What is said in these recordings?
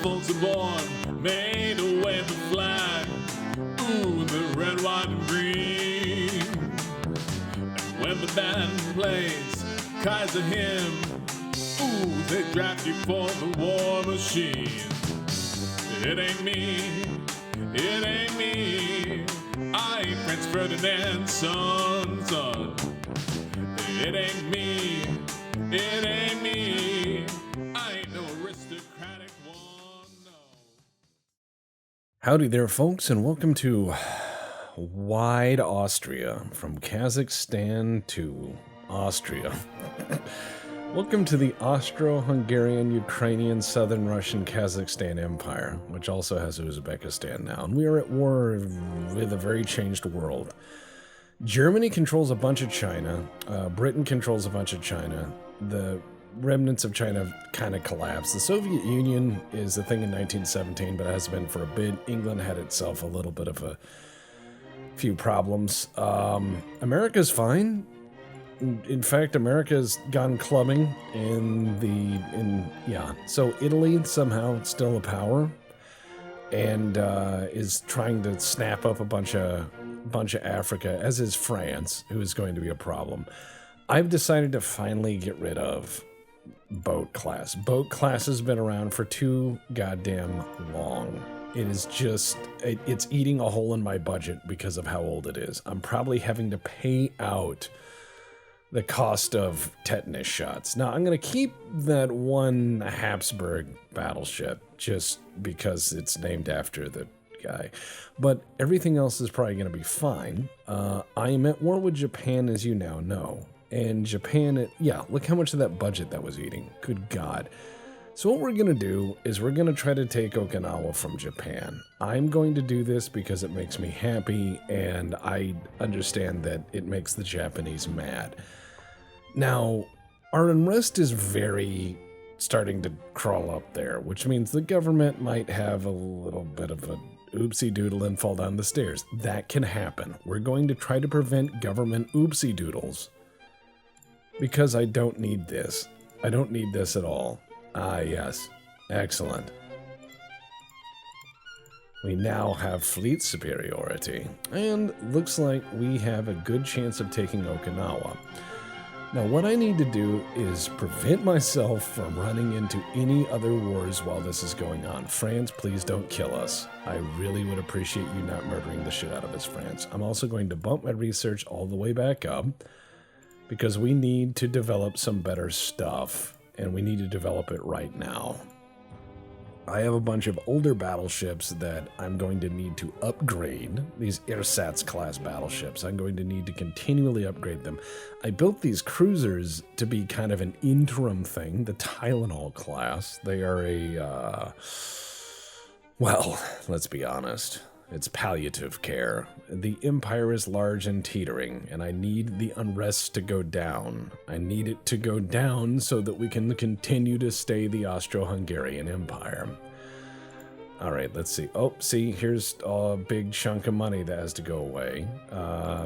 folks are born, made a wave the flag. Ooh, the red, white, and green. And when the band plays Kaiser hymn, ooh, they draft you for the war machine. It ain't me, it ain't me. I ain't Prince Ferdinand's son. It ain't me, it ain't me. I ain't no aristocratic one, no. Howdy there, folks, and welcome to Wide Austria, from Kazakhstan to Austria. Welcome to the Austro-Hungarian, Ukrainian, Southern Russian, Kazakhstan Empire, which also has Uzbekistan now, and we are at war with a very changed world. Germany controls a bunch of China, Britain controls a bunch of China, the remnants of China have kind of collapsed. The Soviet Union is a thing in 1917, but it has been for a bit. England had itself a little bit of a few problems. America's fine. In fact, America's gone clubbing so Italy somehow still a power and is trying to snap up a bunch of Africa, as is France, who is going to be a problem. I've decided to finally get rid of boat class. Boat class has been around for too goddamn long. It is just, it's eating a hole in my budget because of how old it is. I'm probably having to pay out the cost of tetanus shots. Now, I'm going to keep that one Habsburg battleship just because it's named after the guy. But everything else is probably going to be fine. I am at war with Japan, as you now know. And Japan, look how much of that budget that was eating. Good God. So what we're going to do is we're going to try to take Okinawa from Japan. I'm going to do this because it makes me happy, and I understand that it makes the Japanese mad. Now, our unrest is very starting to crawl up there, which means the government might have a little bit of a oopsie doodle and fall down the stairs. That can happen. We're going to try to prevent government oopsie doodles because I don't need this. I don't need this at all. Ah, yes. Excellent. We now have fleet superiority, and looks like we have a good chance of taking Okinawa. Now, what I need to do is prevent myself from running into any other wars while this is going on. France, please don't kill us. I really would appreciate you not murdering the shit out of us, France. I'm also going to bump my research all the way back up because we need to develop some better stuff, and we need to develop it right now. I have a bunch of older battleships that I'm going to need to upgrade. These ersatz class battleships. I'm going to need to continually upgrade them. I built these cruisers to be kind of an interim thing, the Tylenol class. They are well, let's be honest. It's palliative care. The empire is large and teetering, and I need the unrest to go down. I need it to go down so that we can continue to stay the Austro-Hungarian Empire. All right, let's see. Oh, see, here's a big chunk of money that has to go away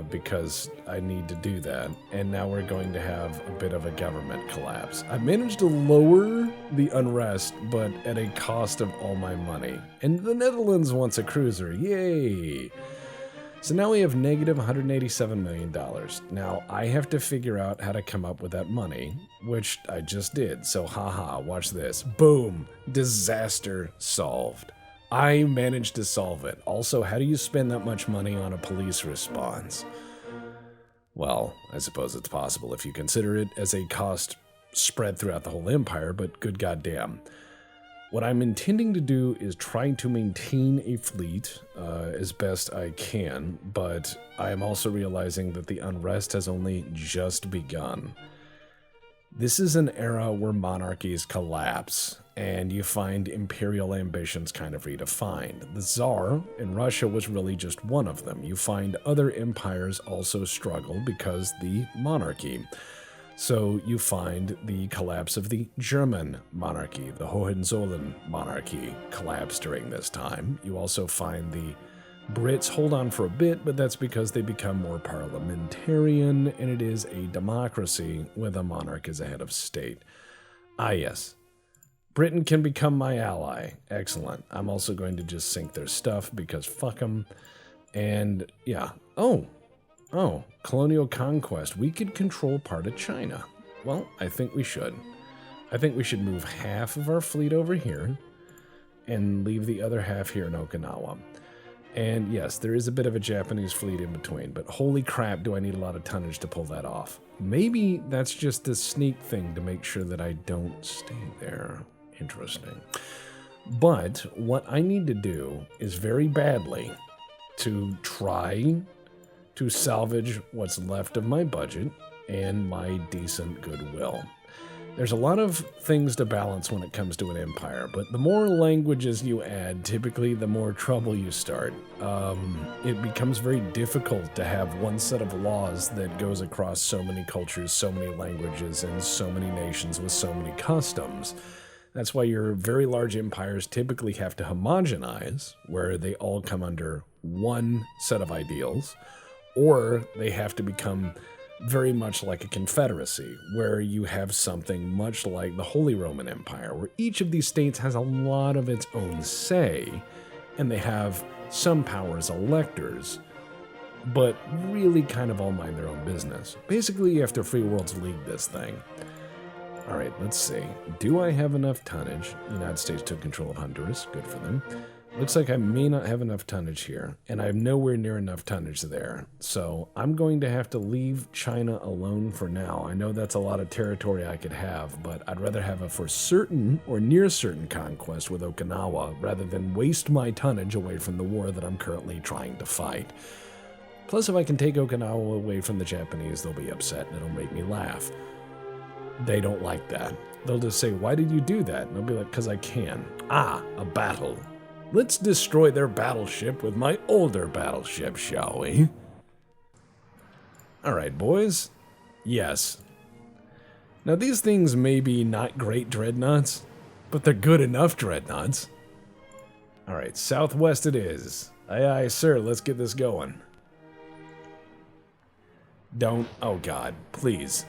because I need to do that. And now we're going to have a bit of a government collapse. I managed to lower the unrest, but at a cost of all my money. And the Netherlands wants a cruiser. Yay! So now we have negative $187 million. Now, I have to figure out how to come up with that money, which I just did. So, haha, watch this. Boom! Disaster solved. I managed to solve it. Also, how do you spend that much money on a police response? Well, I suppose it's possible if you consider it as a cost spread throughout the whole empire, but good goddamn. What I'm intending to do is try to maintain a fleet as best I can, but I am also realizing that the unrest has only just begun. This is an era where monarchies collapse, and you find imperial ambitions kind of redefined. The Tsar in Russia was really just one of them. You find other empires also struggle because the monarchy. So you find the collapse of the German monarchy, the Hohenzollern monarchy collapsed during this time. You also find the Brits hold on for a bit, but that's because they become more parliamentarian, and it is a democracy with a monarch as a head of state. Ah, yes. Britain can become my ally. Excellent. I'm also going to just sink their stuff because fuck them. And yeah. Oh, colonial conquest. We could control part of China. Well, I think we should. I think we should move half of our fleet over here and leave the other half here in Okinawa. And yes, there is a bit of a Japanese fleet in between, but holy crap, do I need a lot of tonnage to pull that off. Maybe that's just a sneak thing to make sure that I don't stay there. Interesting. But what I need to do is very badly to try to salvage what's left of my budget and my decent goodwill. There's a lot of things to balance when it comes to an empire, but the more languages you add, typically the more trouble you start. It becomes very difficult to have one set of laws that goes across so many cultures, so many languages, and so many nations with so many customs. That's why your very large empires typically have to homogenize, where they all come under one set of ideals, or they have to become very much like a confederacy, where you have something much like the Holy Roman Empire, where each of these states has a lot of its own say, and they have some power as electors, but really kind of all mind their own business. Basically, you have to free worlds league this thing. All right, let's see. Do I have enough tonnage? The United States took control of Honduras. Good for them. Looks like I may not have enough tonnage here, and I have nowhere near enough tonnage there. So I'm going to have to leave China alone for now. I know that's a lot of territory I could have, but I'd rather have a for certain or near certain conquest with Okinawa rather than waste my tonnage away from the war that I'm currently trying to fight. Plus, if I can take Okinawa away from the Japanese, they'll be upset and it'll make me laugh. They don't like that. They'll just say, why did you do that? And I'll be like, because I can. Ah, a battle. Let's destroy their battleship with my older battleship, shall we? All right, boys. Yes. Now, these things may be not great dreadnoughts, but they're good enough dreadnoughts. All right, southwest it is. Aye, aye, sir, let's get this going. Don't, oh God, please.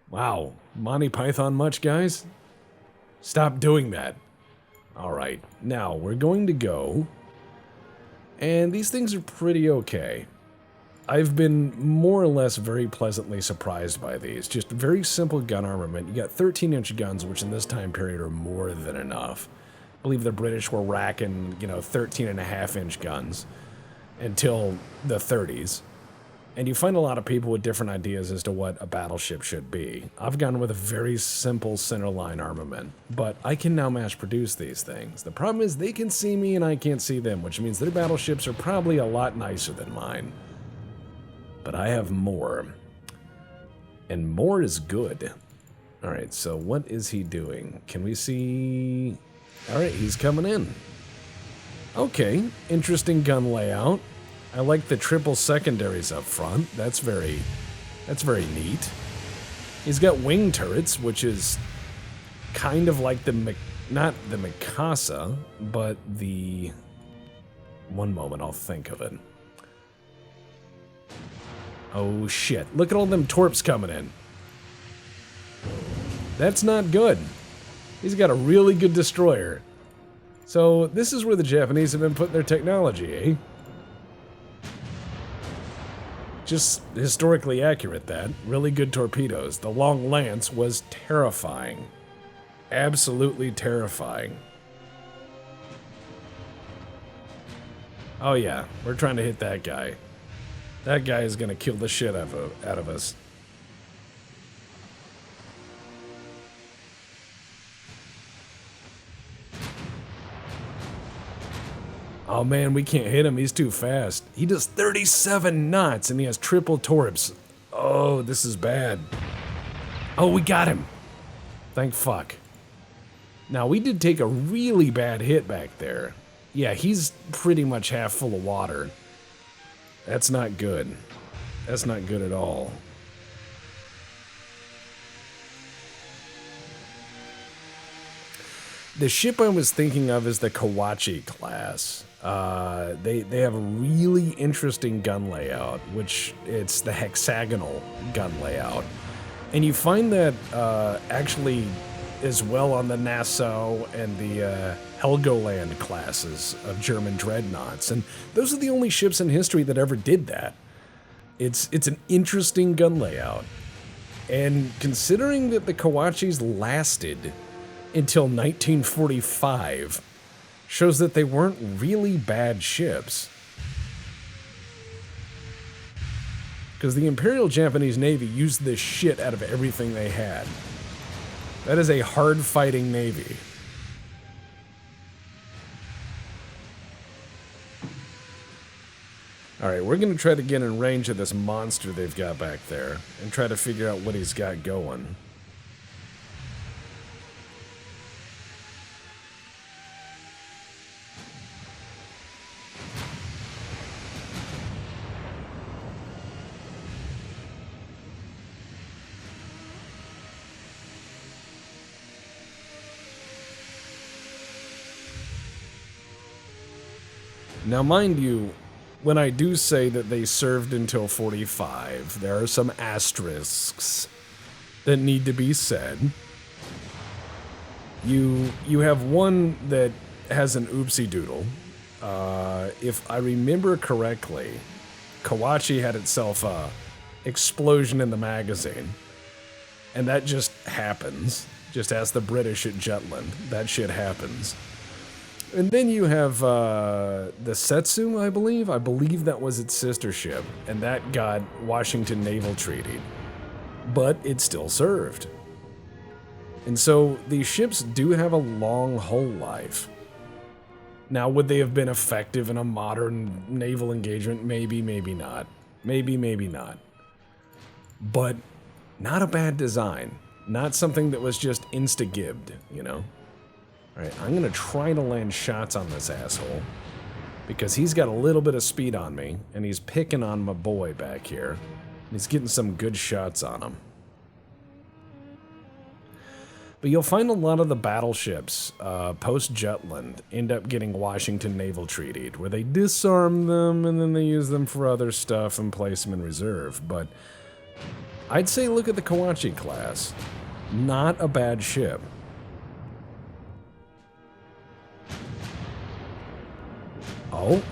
Wow, Monty Python much, guys? Stop doing that. All right, now we're going to go, and these things are pretty okay. I've been more or less very pleasantly surprised by these. Just very simple gun armament. You got 13-inch guns, which in this time period are more than enough. I believe the British were racking, 13.5-inch guns until the 30s. And you find a lot of people with different ideas as to what a battleship should be. I've gone with a very simple centerline armament, but I can now mass produce these things. The problem is they can see me and I can't see them, which means their battleships are probably a lot nicer than mine. But I have more. And more is good. All right, so what is he doing? Can we see? All right, he's coming in. Okay, interesting gun layout. I like the triple secondaries up front. That's very neat. He's got wing turrets, which is kind of like not the Mikasa, but the... One moment, I'll think of it. Oh shit, look at all them torps coming in. That's not good. He's got a really good destroyer. So this is where the Japanese have been putting their technology, eh? Just historically accurate, that. Really good torpedoes. The long lance was terrifying. Absolutely terrifying. Oh yeah, we're trying to hit that guy. That guy is gonna kill the shit out of us. Oh man, we can't hit him. He's too fast. He does 37 knots and he has triple torps. Oh, this is bad. Oh, we got him. Thank fuck. Now, we did take a really bad hit back there. Yeah, he's pretty much half full of water. That's not good. That's not good at all. The ship I was thinking of is the Kawachi class. They have a really interesting gun layout, which it's the hexagonal gun layout. And you find that actually as well on the Nassau and the Helgoland classes of German dreadnoughts. And those are the only ships in history that ever did that. It's an interesting gun layout. And considering that the Kawachis lasted until 1945, shows that they weren't really bad ships. Because the Imperial Japanese Navy used the shit out of everything they had. That is a hard-fighting navy. Alright, we're going to try to get in range of this monster they've got back there and try to figure out what he's got going. Now, mind you, when I do say that they served until 45, there are some asterisks that need to be said. You have one that has an oopsie doodle. If I remember correctly, Kawachi had itself a explosion in the magazine. And that just happens. Just ask the British at Jutland. That shit happens. And then you have the Setsu, I believe. I believe that was its sister ship, and that got Washington Naval Treaty. But it still served. And so these ships do have a long hull life. Now, would they have been effective in a modern naval engagement? Maybe, maybe not. Maybe, maybe not. But not a bad design. Not something that was just insta-gibbed, you know? Alright, I'm gonna try to land shots on this asshole. Because he's got a little bit of speed on me, and he's picking on my boy back here. And he's getting some good shots on him. But you'll find a lot of the battleships, post-Jutland, end up getting Washington Naval Treaty, where they disarm them, and then they use them for other stuff and place them in reserve. But I'd say look at the Kawachi class. Not a bad ship.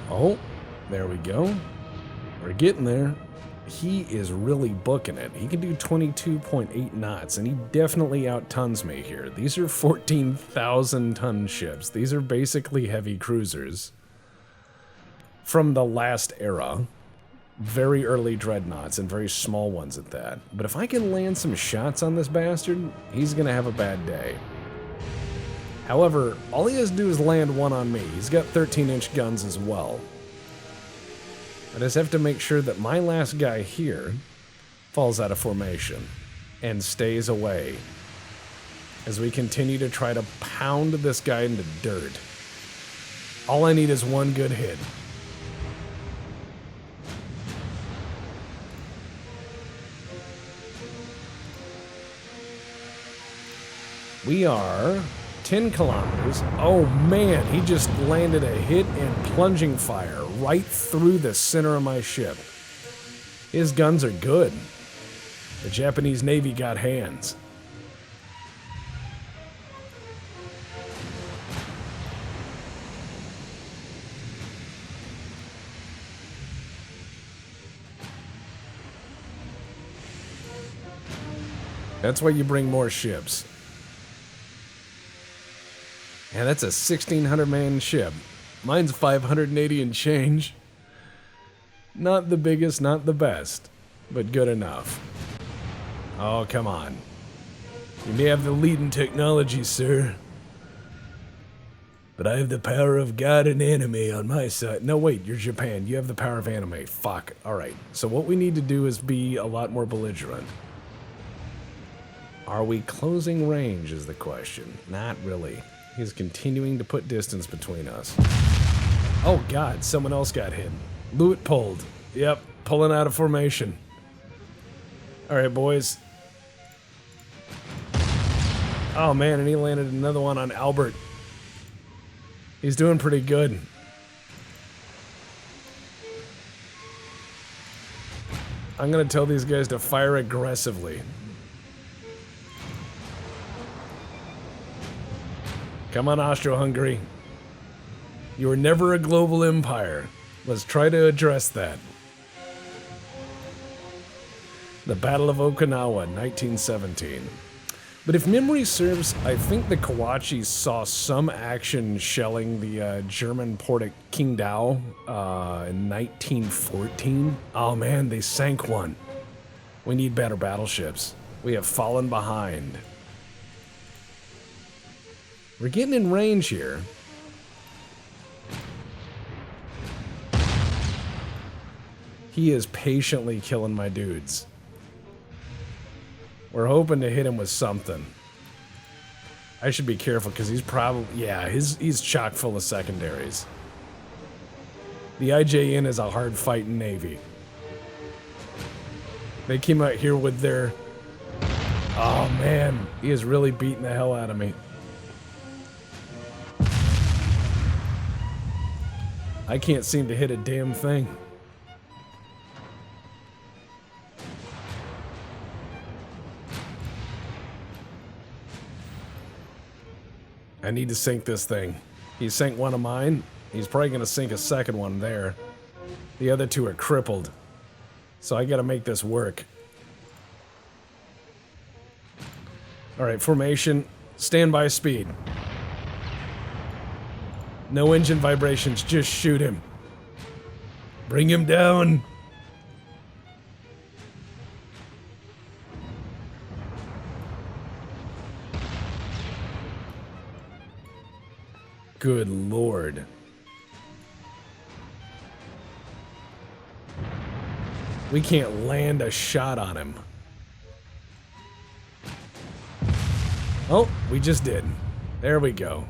Oh, there we go. We're getting there. He is really booking it. He can do 22.8 knots, and he definitely out-tons me here. These are 14,000-ton ships. These are basically heavy cruisers from the last era. Very early dreadnoughts, and very small ones at that. But if I can land some shots on this bastard, he's gonna have a bad day. However, all he has to do is land one on me. He's got 13-inch guns as well. I just have to make sure that my last guy here falls out of formation and stays away as we continue to try to pound this guy into dirt. All I need is one good hit. We are 10 kilometers. Oh man, he just landed a hit and plunging fire right through the center of my ship. His guns are good. The Japanese Navy got hands. That's why you bring more ships. Yeah, that's a 1,600-man ship. Mine's 580 and change. Not the biggest, not the best, but good enough. Oh, come on. You may have the leading technology, sir. But I have the power of God and anime on my side. No, wait, you're Japan. You have the power of anime. Fuck. Alright, so what we need to do is be a lot more belligerent. Are we closing range is the question. Not really. He's continuing to put distance between us. Oh god, someone else got hit. Lewitt pulled. Yep, pulling out of formation. Alright, boys. Oh man, and he landed another one on Albert. He's doing pretty good. I'm gonna tell these guys to fire aggressively. Come on, Austria-Hungary. You were never a global empire. Let's try to address that. The Battle of Okinawa, 1917. But if memory serves, I think the Kawachis saw some action shelling the German port at Qingdao in 1914. Oh man, they sank one. We need better battleships. We have fallen behind. We're getting in range here. He is patiently killing my dudes. We're hoping to hit him with something. I should be careful because he's probably, yeah, he's chock full of secondaries. The IJN is a hard fighting navy. They came out here with their, oh man, he is really beating the hell out of me. I can't seem to hit a damn thing. I need to sink this thing. He sank one of mine. He's probably going to sink a second one there. The other two are crippled. So I got to make this work. All right, formation. Standby speed. No engine vibrations. Just shoot him. Bring him down. Good Lord. We can't land a shot on him. Oh, we just did. There we go.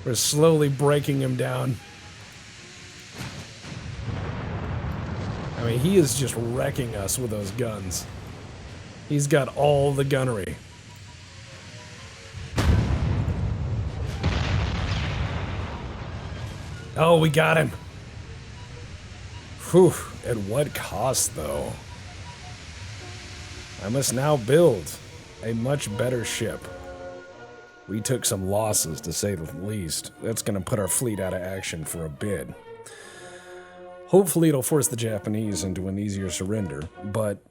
We're slowly breaking him down. I mean, he is just wrecking us with those guns. He's got all the gunnery. Oh, we got him. Whew. At what cost, though? I must now build a much better ship. We took some losses, to say the least. That's going to put our fleet out of action for a bit. Hopefully it'll force the Japanese into an easier surrender, but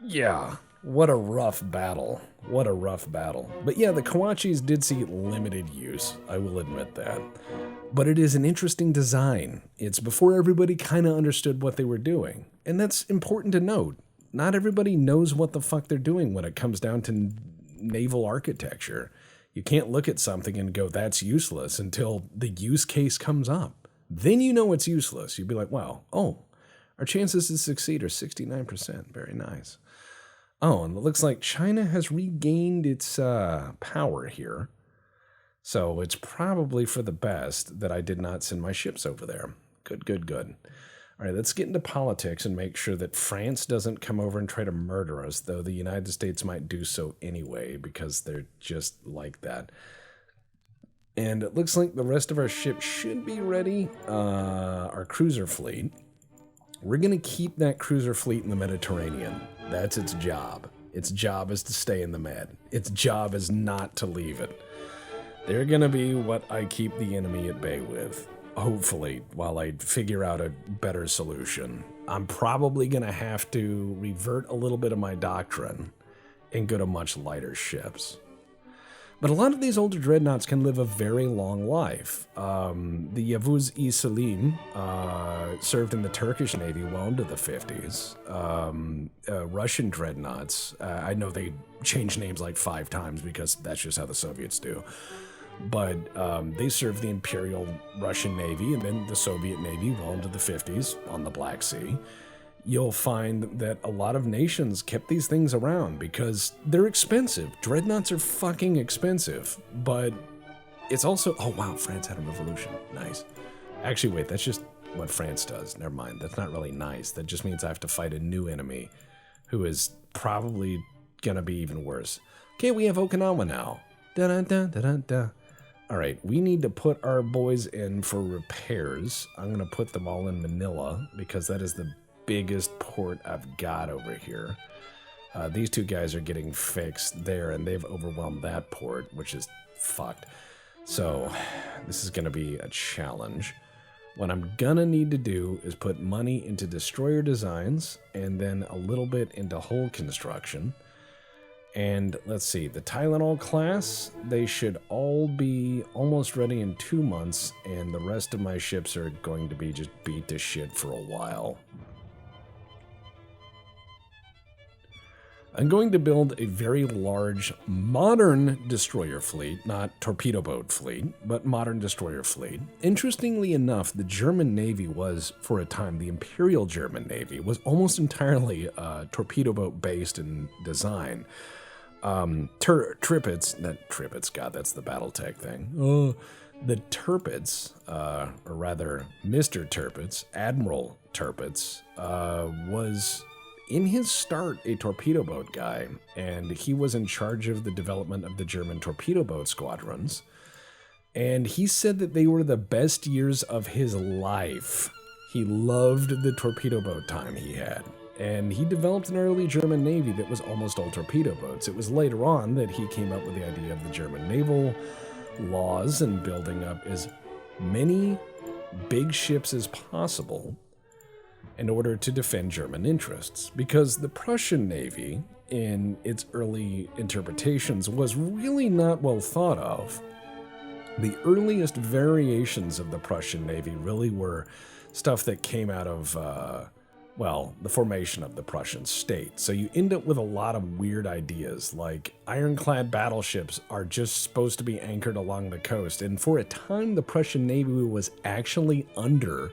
yeah, what a rough battle. What a rough battle. But yeah, the Kawachis did see limited use, I will admit that. But it is an interesting design. It's before everybody kind of understood what they were doing. And that's important to note. Not everybody knows what the fuck they're doing when it comes down to naval architecture. You can't look at something and go, that's useless, until the use case comes up. Then you know it's useless. You'd be like, wow, oh, our chances to succeed are 69%. Very nice. Oh, and it looks like China has regained its power here. So it's probably for the best that I did not send my ships over there. Good, good, good. All right, let's get into politics and make sure that France doesn't come over and try to murder us, though the United States might do so anyway because they're just like that. And it looks like the rest of our ships should be ready. Our cruiser fleet. We're going to keep that cruiser fleet in the Mediterranean. That's its job. Its job is to stay in the Med. Its job is not to leave it. They're going to be what I keep the enemy at bay with. Hopefully, while I figure out a better solution. I'm probably going to have to revert a little bit of my doctrine and go to much lighter ships. But a lot of these older dreadnoughts can live a very long life. The Yavuz-i Selim served in the Turkish Navy well into the 50s. Russian dreadnoughts, I know they changed names like 5 times because that's just how the Soviets do. But they served the Imperial Russian Navy and then the Soviet Navy well into the 50s on the Black Sea. You'll find that a lot of nations kept these things around because they're expensive. Dreadnoughts are fucking expensive, but it's also... Oh, wow, France had a revolution. Nice. Actually, wait, that's just what France does. Never mind. That's not really nice. That just means I have to fight a new enemy who is probably gonna be even worse. Okay, we have Okinawa now. Da-da-da-da-da-da. All right, we need to put our boys in for repairs. I'm gonna put them all in Manila because that is the biggest port I've got over here. These two guys are getting fixed there, and they've overwhelmed that port, which is fucked. So this is going to be a challenge. What I'm going to need to do is put money into destroyer designs and then a little bit into hull construction. And let's see, the Tylenol class, they should all be almost ready in 2 months, and the rest of my ships are going to be just beat to shit for a while. I'm going to build a very large modern destroyer fleet, not torpedo boat fleet, but modern destroyer fleet. Interestingly enough, the German Navy was, for a time, the Imperial German Navy was almost entirely torpedo boat based in design. Tripits, God, that's the Battletech thing. The Tirpitz, or rather Mr. Tirpitz, Admiral Tirpitz, was in his start a torpedo boat guy, and he was in charge of the development of the German torpedo boat squadrons. And he said that they were the best years of his life. He loved the torpedo boat time he had. And he developed an early German Navy that was almost all torpedo boats. It was later on that he came up with the idea of the German naval laws and building up as many big ships as possible in order to defend German interests. Because the Prussian Navy, in its early interpretations, was really not well thought of. The earliest variations of the Prussian Navy really were stuff that came out of the formation of the Prussian state. So you end up with a lot of weird ideas, like ironclad battleships are just supposed to be anchored along the coast. And for a time, the Prussian Navy was actually under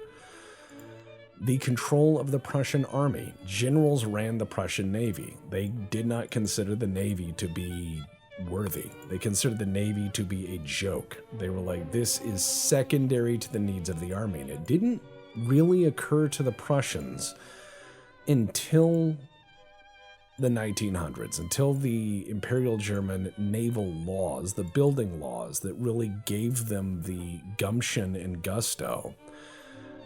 the control of the Prussian army. Generals ran the Prussian Navy. They did not consider the Navy to be worthy. They considered the Navy to be a joke. They were like, this is secondary to the needs of the army. And it didn't really occur to the Prussians until the 1900s, until the Imperial German naval laws, the building laws that really gave them the gumption and gusto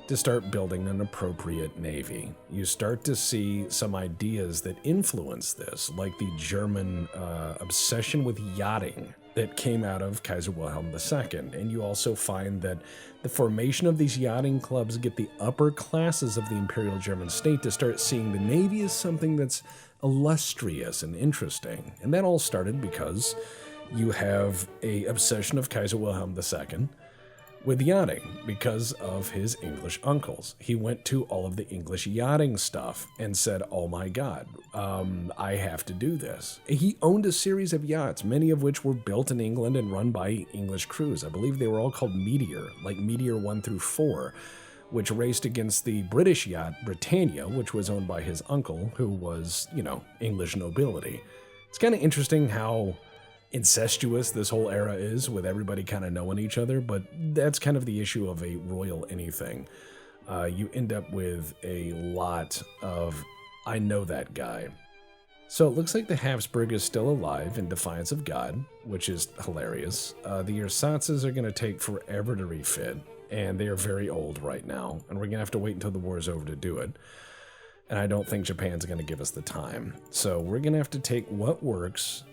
to start building an appropriate navy. You start to see some ideas that influence this, like the German obsession with yachting that came out of Kaiser Wilhelm II. And you also find that the formation of these yachting clubs get the upper classes of the Imperial German state to start seeing the Navy as something that's illustrious and interesting. And that all started because you have a obsession of Kaiser Wilhelm II with yachting because of his English uncles. He went to all of the English yachting stuff and said, oh my God, I have to do this. He owned a series of yachts, many of which were built in England and run by English crews. I believe they were all called Meteor, like Meteor 1 through 4, which raced against the British yacht Britannia, which was owned by his uncle, who was, English nobility. It's kind of interesting how incestuous this whole era is, with everybody kind of knowing each other, but that's kind of the issue of a royal anything. You end up with a lot of, I know that guy. So it looks like the Habsburg is still alive in defiance of God, which is hilarious. The Ersatzes are going to take forever to refit, and they are very old right now, and we're going to have to wait until the war is over to do it. And I don't think Japan's going to give us the time. So we're going to have to take what works,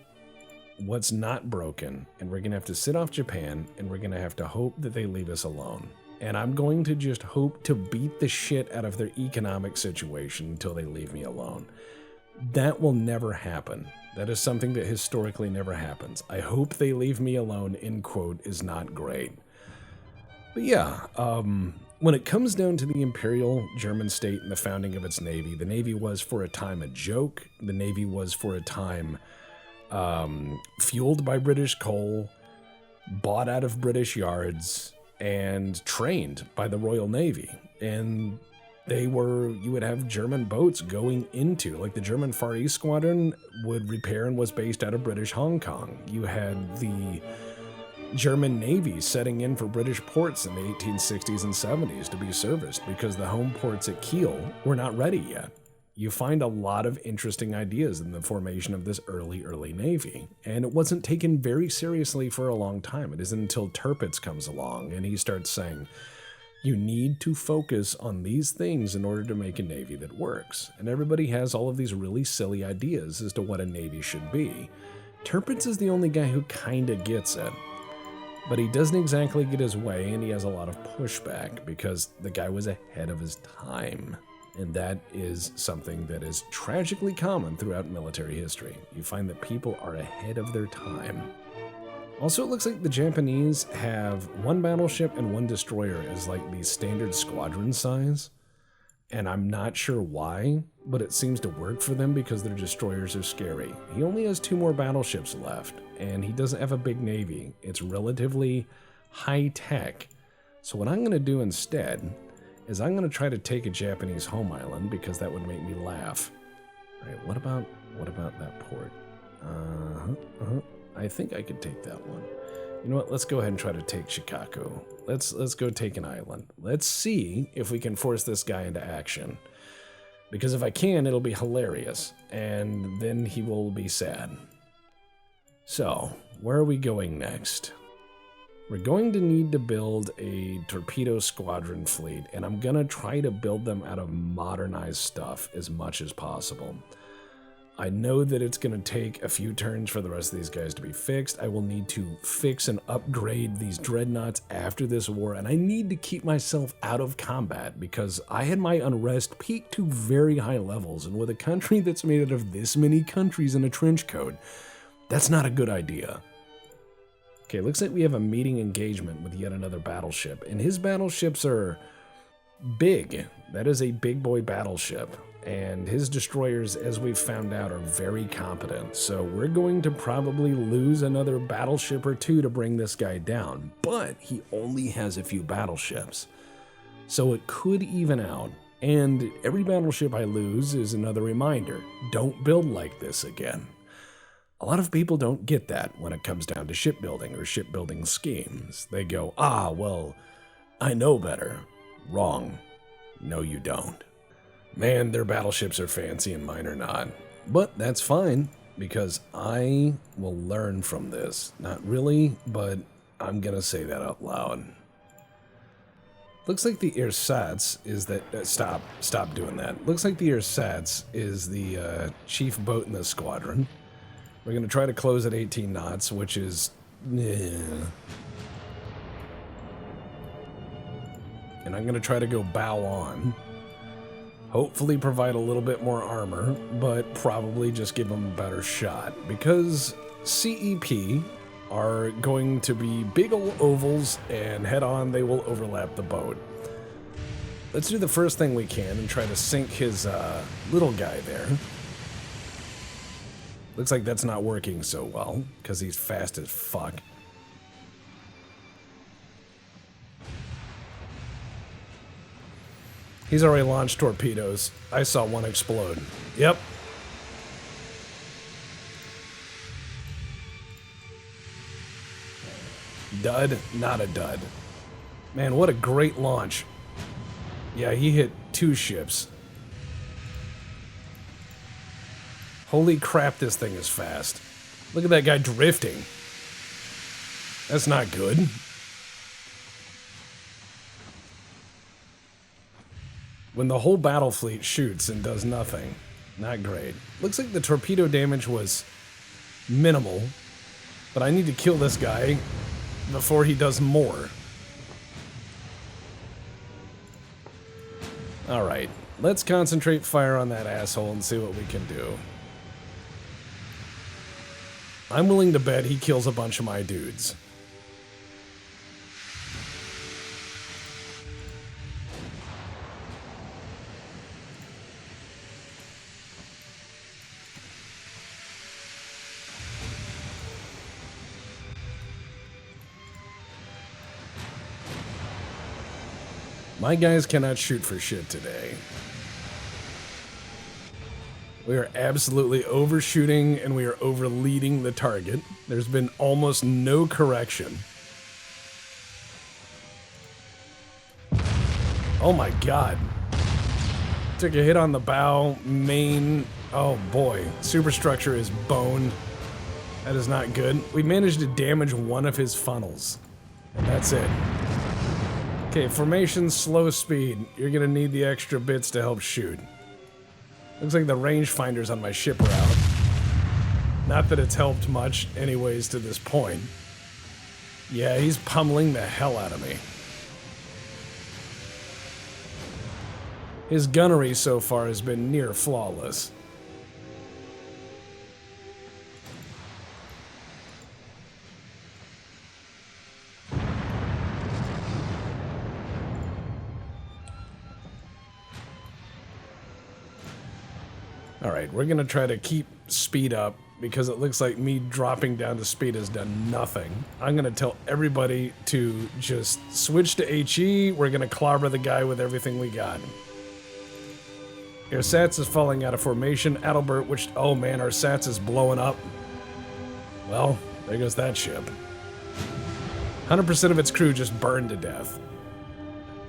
what's not broken, and we're going to have to sit off Japan, and we're going to have to hope that they leave us alone. And I'm going to just hope to beat the shit out of their economic situation until they leave me alone. That will never happen. That is something that historically never happens. I hope they leave me alone, end quote, is not great. But yeah, when it comes down to the Imperial German state and the founding of its navy, the navy was for a time a joke. The navy was for a time fueled by British coal, bought out of British yards, and trained by the Royal Navy. And you would have German boats going into, like the German Far East Squadron would repair and was based out of British Hong Kong. You had the German Navy setting in for British ports in the 1860s and 70s to be serviced because the home ports at Kiel were not ready yet. You find a lot of interesting ideas in the formation of this early Navy, and it wasn't taken very seriously for a long time. It isn't until Tirpitz comes along and he starts saying, You need to focus on these things in order to make a navy that works. And everybody has all of these really silly ideas as to what a navy should be. Tirpitz is the only guy who kinda gets it. But he doesn't exactly get his way, and he has a lot of pushback because the guy was ahead of his time. And that is something that is tragically common throughout military history. You find that people are ahead of their time. Also, it looks like the Japanese have one battleship and one destroyer as like the standard squadron size. And I'm not sure why, but it seems to work for them because their destroyers are scary. He only has 2 more battleships left, and he doesn't have a big navy. It's relatively high tech. So what I'm going to do instead is I'm going to try to take a Japanese home island because that would make me laugh. All right, what about that port? I think I could take that one. You know what? Let's go ahead and try to take Shikaku. Let's go take an island. Let's see if we can force this guy into action. Because if I can, it'll be hilarious, and then he will be sad. So, where are we going next? We're going to need to build a torpedo squadron fleet, and I'm gonna try to build them out of modernized stuff as much as possible. I know that it's going to take a few turns for the rest of these guys to be fixed. I will need to fix and upgrade these dreadnoughts after this war, and I need to keep myself out of combat because I had my unrest peak to very high levels, and with a country that's made out of this many countries in a trench coat, that's not a good idea. Okay, looks like we have a meeting engagement with yet another battleship, and his battleships are big. That is a big boy battleship. And his destroyers, as we've found out, are very competent. So we're going to probably lose another battleship or 2 to bring this guy down. But he only has a few battleships. So it could even out. And every battleship I lose is another reminder. Don't build like this again. A lot of people don't get that when it comes down to shipbuilding or shipbuilding schemes. They go, well, I know better. Wrong. No, you don't. Man, their battleships are fancy and mine are not. But that's fine, because I will learn from this. Not really, but I'm gonna say that out loud. Looks like the ersatz is that... stop doing that. Looks like the ersatz is the chief boat in the squadron. We're gonna try to close at 18 knots, which is... And I'm gonna try to go bow on. Hopefully provide a little bit more armor, but probably just give them a better shot, because CEP are going to be big ol' ovals, and head-on they will overlap the boat. Let's do the first thing we can and try to sink his little guy there. Looks like that's not working so well, because he's fast as fuck. He's already launched torpedoes. I saw one explode. Yep. Dud? Not a dud. Man, what a great launch. Yeah, he hit 2 ships. Holy crap, this thing is fast. Look at that guy drifting. That's not good. When the whole battle fleet shoots and does nothing. Not great. Looks like the torpedo damage was minimal, but I need to kill this guy before he does more. Alright, let's concentrate fire on that asshole and see what we can do. I'm willing to bet he kills a bunch of my dudes. My guys cannot shoot for shit today. We are absolutely overshooting and we are overleading the target. There's been almost no correction. Oh my god. Took a hit on the bow, main. Oh boy, superstructure is boned. That is not good. We managed to damage one of his funnels. And that's it. Okay, formation, slow speed. You're gonna need the extra bits to help shoot. Looks like the rangefinders on my ship are out. Not that it's helped much anyways to this point. Yeah, he's pummeling the hell out of me. His gunnery so far has been near flawless. Alright, we're gonna try to keep speed up because it looks like me dropping down to speed has done nothing. I'm gonna tell everybody to just switch to HE. We're gonna clobber the guy with everything we got. Our Sats is falling out of formation. Adalbert, which, oh man, our Sats is blowing up. Well, there goes that ship. 100% of its crew just burned to death.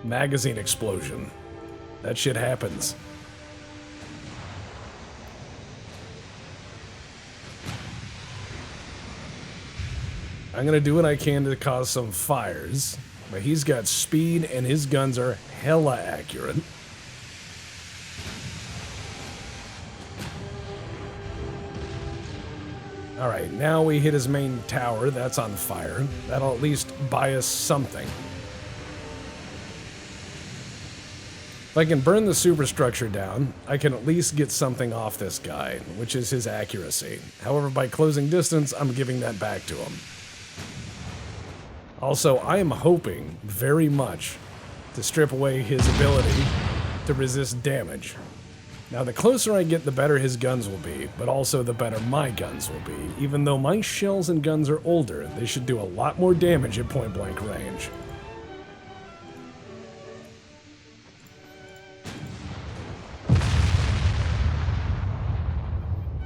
Magazine explosion. That shit happens. I'm gonna do what I can to cause some fires, but he's got speed and his guns are hella accurate. Alright, now we hit his main tower. That's on fire. That'll at least buy us something. If I can burn the superstructure down, I can at least get something off this guy, which is his accuracy. However, by closing distance, I'm giving that back to him. Also, I am hoping very much to strip away his ability to resist damage. Now, the closer I get, the better his guns will be, but also the better my guns will be. Even though my shells and guns are older, they should do a lot more damage at point-blank range.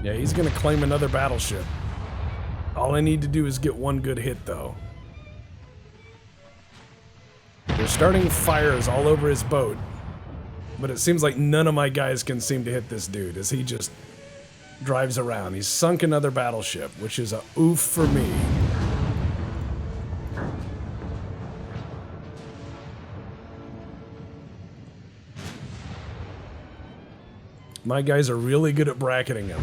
Yeah, he's gonna claim another battleship. All I need to do is get one good hit, though. They're starting fires all over his boat, but it seems like none of my guys can seem to hit this dude as he just drives around. He's sunk another battleship, which is a oof for me. My guys are really good at bracketing him.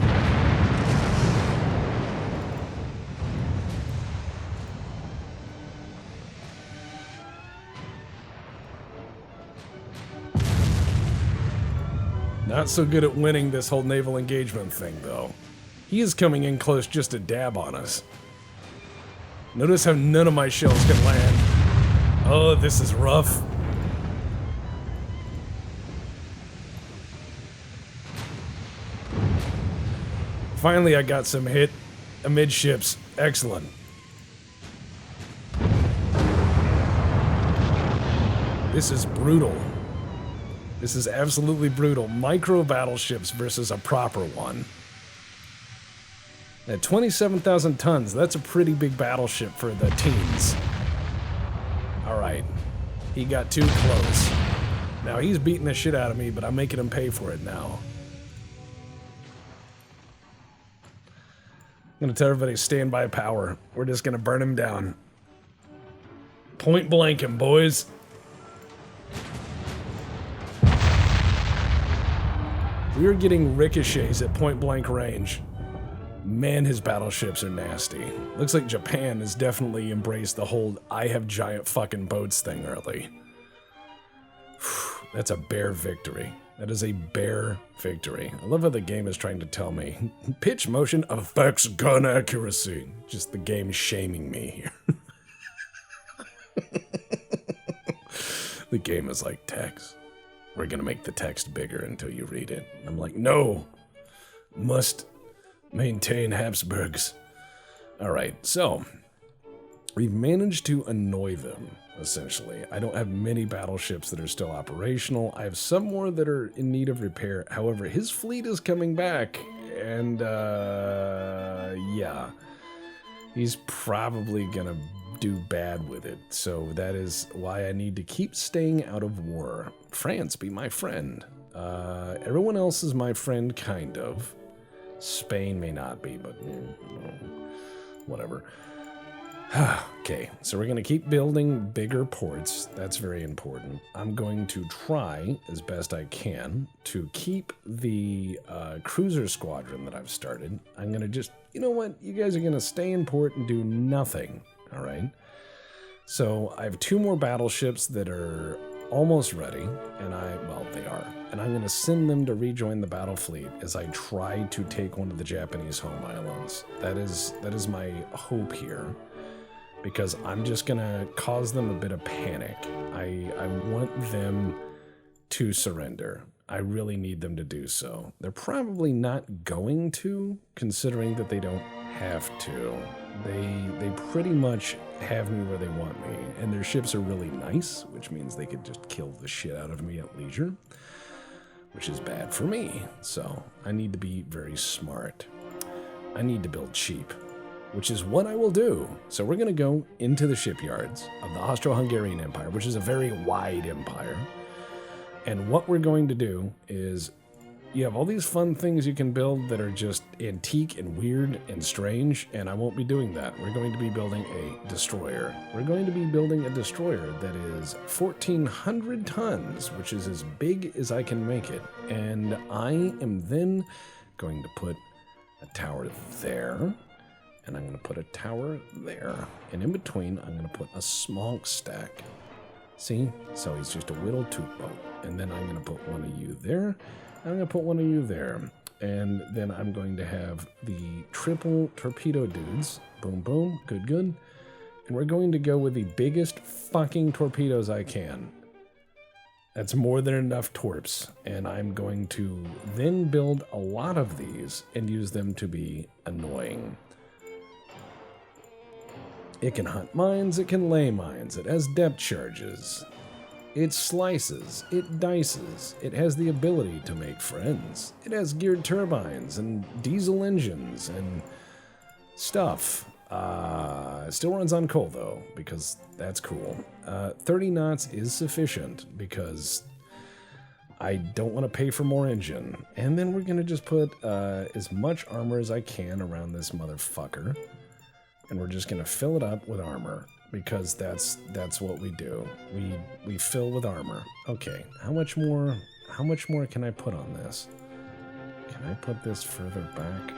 Not so good at winning this whole naval engagement thing, though. He is coming in close just to dab on us. Notice how none of my shells can land. Oh, this is rough. Finally, I got some hit amidships. Excellent. This is brutal. This is absolutely brutal. Micro battleships versus a proper one. At 27,000 tons, that's a pretty big battleship for the teens. Alright. He got too close. Now he's beating the shit out of me, but I'm making him pay for it now. I'm gonna tell everybody, stand by power. We're just gonna burn him down. Point blank him, boys. We are getting ricochets at point-blank range. Man, his battleships are nasty. Looks like Japan has definitely embraced the whole I have giant fucking boats thing early. That's a bare victory. That is a bare victory. I love how the game is trying to tell me. Pitch motion affects gun accuracy. Just the game shaming me here. The game is like text. We're gonna make the text bigger until you read it. I'm like, no! Must maintain Habsburgs. Alright, so we've managed to annoy them, essentially. I don't have many battleships that are still operational. I have some more that are in need of repair. However, his fleet is coming back, and, yeah. He's probably gonna do bad with it, so that is why I need to keep staying out of war. France, be my friend. Everyone else is my friend, kind of. Spain may not be, but whatever. Okay, so we're going to keep building bigger ports. That's very important. I'm going to try as best I can to keep the cruiser squadron that I've started. I'm going to just, you know what? You guys are going to stay in port and do nothing. All right. So I have 2 more battleships that are almost ready, and well, they are. And I'm going to send them to rejoin the battle fleet as I try to take one of the Japanese home islands. That is my hope here, because I'm just going to cause them a bit of panic. I want them to surrender. I really need them to do so. They're probably not going to, considering that they don't have to. They pretty much have me where they want me, and their ships are really nice, which means they could just kill the shit out of me at leisure, which is bad for me. So I need to be very smart. I need to build cheap, which is what I will do. So we're going to go into the shipyards of the Austro-Hungarian Empire, which is a very wide empire. And what we're going to do is, you have all these fun things you can build that are just antique and weird and strange, and I won't be doing that. We're going to be building a destroyer. We're going to be building a destroyer that is 1,400 tons, which is as big as I can make it. And I am then going to put a tower there, and I'm going to put a tower there. And in between, I'm going to put a smokestack. See? So he's just a whittled toot boat. And then I'm going to put one of you there. I'm going to put one of you there. And then I'm going to have the triple torpedo dudes. Boom, boom. Good, good. And we're going to go with the biggest fucking torpedoes I can. That's more than enough torps. And I'm going to then build a lot of these and use them to be annoying. It can hunt mines. It can lay mines. It has depth charges. It slices, it dices, it has the ability to make friends. It has geared turbines and diesel engines and stuff. It still runs on coal though, because that's cool. 30 knots is sufficient because I don't want to pay for more engine. And then we're going to just put as much armor as I can around this motherfucker. And we're just going to fill it up with armor. Because that's what we do. We fill with armor. Okay, how much more can I put on this? Can I put this further back?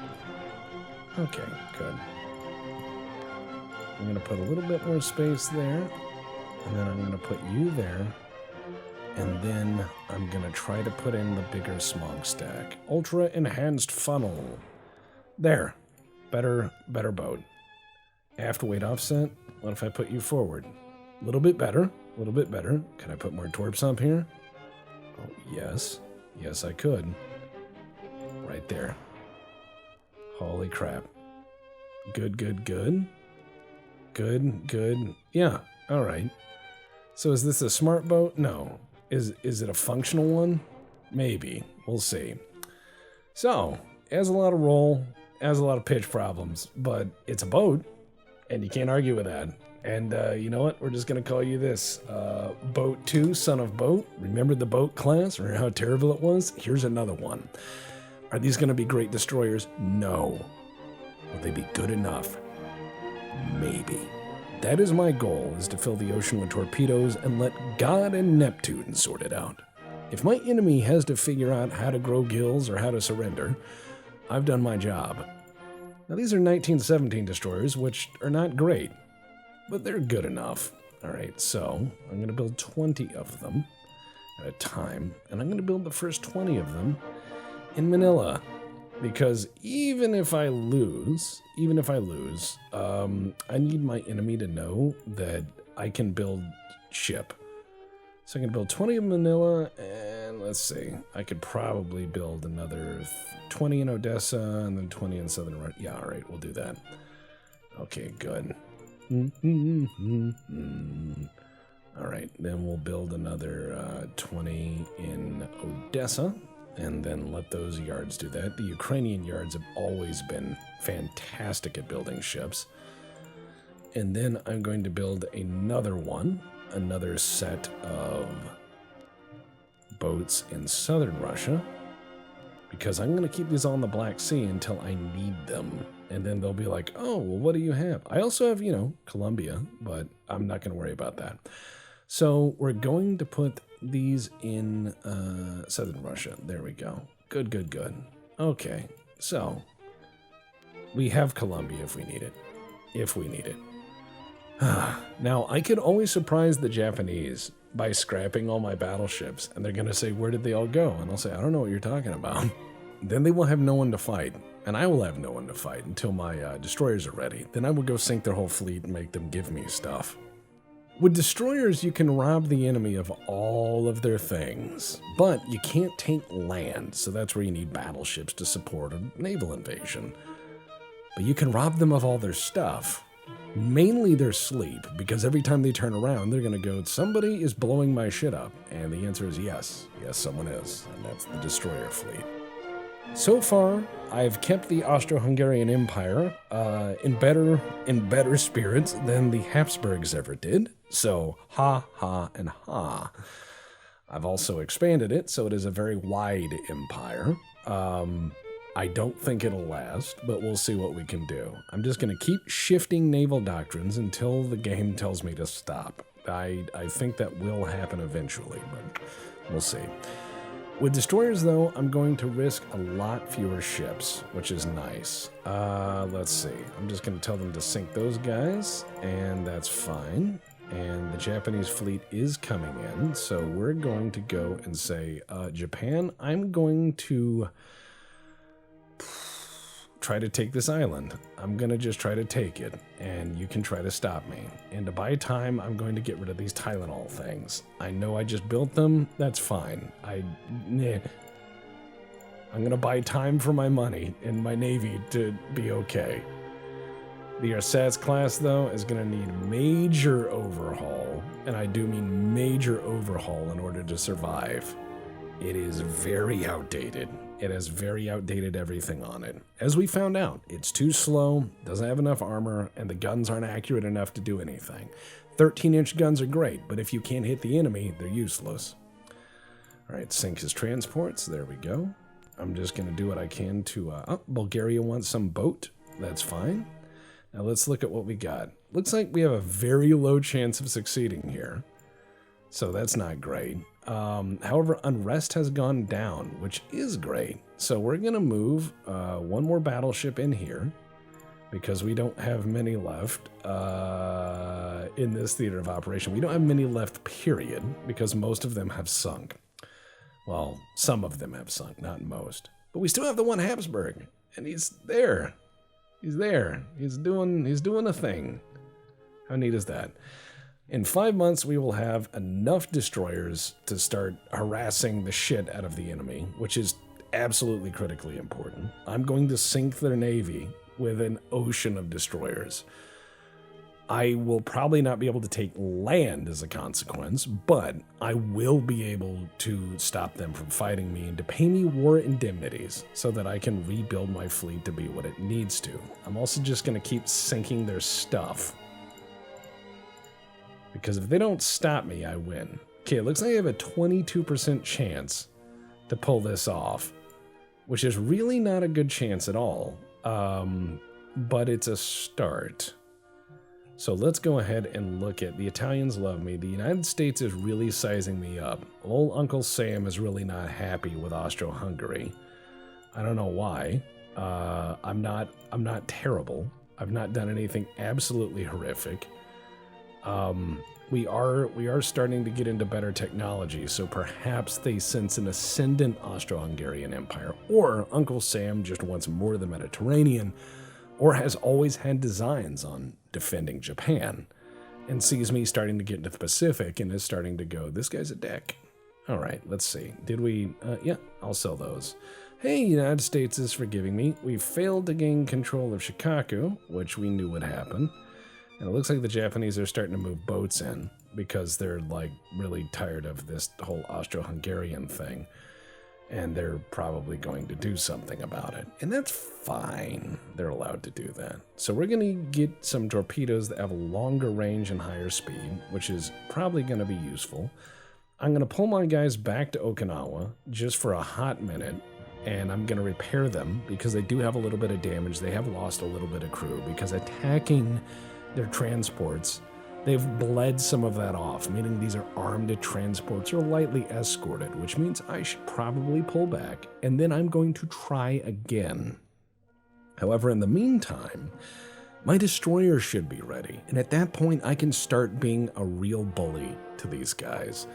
Okay, good. I'm gonna put a little bit more space there, and then I'm gonna put you there, and then I'm gonna try to put in the bigger smokestack. Ultra enhanced funnel. There. Better boat. Aft weight offset. What if I put you forward? A little bit better. A little bit better. Can I put more torps up here? Oh, yes. Yes, I could. Right there. Holy crap. Good, good, good. Good, good. Yeah, all right. So is this a smart boat? No. Is it a functional one? Maybe. We'll see. So, it has a lot of roll, has a lot of pitch problems, but it's a boat. And you can't argue with that. And you know what? We're just going to call you this. Boat 2, son of boat. Remember the boat class? Remember how terrible it was? Here's another one. Are these going to be great destroyers? No. Will they be good enough? Maybe. That is my goal, is to fill the ocean with torpedoes and let God and Neptune sort it out. If my enemy has to figure out how to grow gills or how to surrender, I've done my job. Now, these are 1917 destroyers, which are not great, but they're good enough. All right, so I'm going to build 20 of them at a time, and I'm going to build the first 20 of them in Manila, because even if I lose, I need my enemy to know that I can build ship. So I can build 20 in Manila, and let's see, I could probably build another 20 in Odessa, and then 20 in Southern Russia. Yeah, all right, we'll do that. Okay, good. All right, then we'll build another 20 in Odessa, and then let those yards do that. The Ukrainian yards have always been fantastic at building ships. And then I'm going to build another set of boats in southern Russia, because I'm going to keep these all in the Black Sea until I need them. And then they'll be like, oh, well, what do you have? I also have, Colombia, but I'm not going to worry about that. So we're going to put these in southern Russia. There we go. Good, good, good. Okay, so we have Colombia if we need it. If we need it. Now, I could always surprise the Japanese by scrapping all my battleships, and they're going to say, where did they all go? And I'll say, I don't know what you're talking about. Then they will have no one to fight, and I will have no one to fight until my destroyers are ready. Then I will go sink their whole fleet and make them give me stuff. With destroyers, you can rob the enemy of all of their things, but you can't take land, so that's where you need battleships to support a naval invasion. But you can rob them of all their stuff, mainly their sleep, because every time they turn around, they're going to go, somebody is blowing my shit up, and the answer is yes. Yes, someone is, and that's the destroyer fleet. So far, I've kept the Austro-Hungarian Empire in better spirits than the Habsburgs ever did. So, ha, ha, and ha. I've also expanded it, so it is a very wide empire. I don't think it'll last, but we'll see what we can do. I'm just going to keep shifting naval doctrines until the game tells me to stop. I think that will happen eventually, but we'll see. With destroyers, though, I'm going to risk a lot fewer ships, which is nice. Let's see. I'm just going to tell them to sink those guys, and that's fine. And the Japanese fleet is coming in, so we're going to go and say, Japan, I'm going to try to take this island. I'm going to just try to take it, and you can try to stop me. And to buy time, I'm going to get rid of these Tylenol things. I know I just built them. That's fine. I'm going to buy time for my money and my navy to be okay. The Ersatz class, though, is going to need major overhaul, and I do mean major overhaul in order to survive. It is very outdated. It has very outdated everything on it. As we found out, it's too slow, doesn't have enough armor, and the guns aren't accurate enough to do anything. 13-inch guns are great, but if you can't hit the enemy, they're useless. All right, sink his transports. There we go. I'm just going to do what I can to... Bulgaria wants some boat. That's fine. Now let's look at what we got. Looks like we have a very low chance of succeeding here. So that's not great. However, unrest has gone down, which is great. So we're going to move one more battleship in here because we don't have many left in this theater of operation. We don't have many left, period, because most of them have sunk. Well, some of them have sunk, not most. But we still have the one Habsburg, and he's there. He's there. He's doing a thing. How neat is that? In 5 months, we will have enough destroyers to start harassing the shit out of the enemy, which is absolutely critically important. I'm going to sink their navy with an ocean of destroyers. I will probably not be able to take land as a consequence, but I will be able to stop them from fighting me and to pay me war indemnities so that I can rebuild my fleet to be what it needs to. I'm also just going to keep sinking their stuff, because if they don't stop me, I win. Okay, it looks like I have a 22% chance to pull this off, which is really not a good chance at all, but it's a start. So let's go ahead and look at the Italians love me. The United States is really sizing me up. Old Uncle Sam is really not happy with Austro-Hungary. I don't know why. I'm not terrible. I've not done anything absolutely horrific. We are starting to get into better technology, so perhaps they sense an ascendant Austro-Hungarian Empire, or Uncle Sam just wants more of the Mediterranean, or has always had designs on defending Japan, and sees me starting to get into the Pacific and is starting to go, this guy's a dick. All right, let's see. Did we? Yeah, I'll sell those. Hey, United States is forgiving me. We failed to gain control of Shikaku, which we knew would happen. And it looks like the Japanese are starting to move boats in because they're like really tired of this whole Austro-Hungarian thing. And they're probably going to do something about it. And that's fine. They're allowed to do that. So we're going to get some torpedoes that have a longer range and higher speed, which is probably going to be useful. I'm going to pull my guys back to Okinawa just for a hot minute and I'm going to repair them because they do have a little bit of damage. They have lost a little bit of crew because attacking their transports, they've bled some of that off, meaning these are armed transports or lightly escorted, which means I should probably pull back, and then I'm going to try again. However, in the meantime, my destroyers should be ready, and at that point I can start being a real bully to these guys.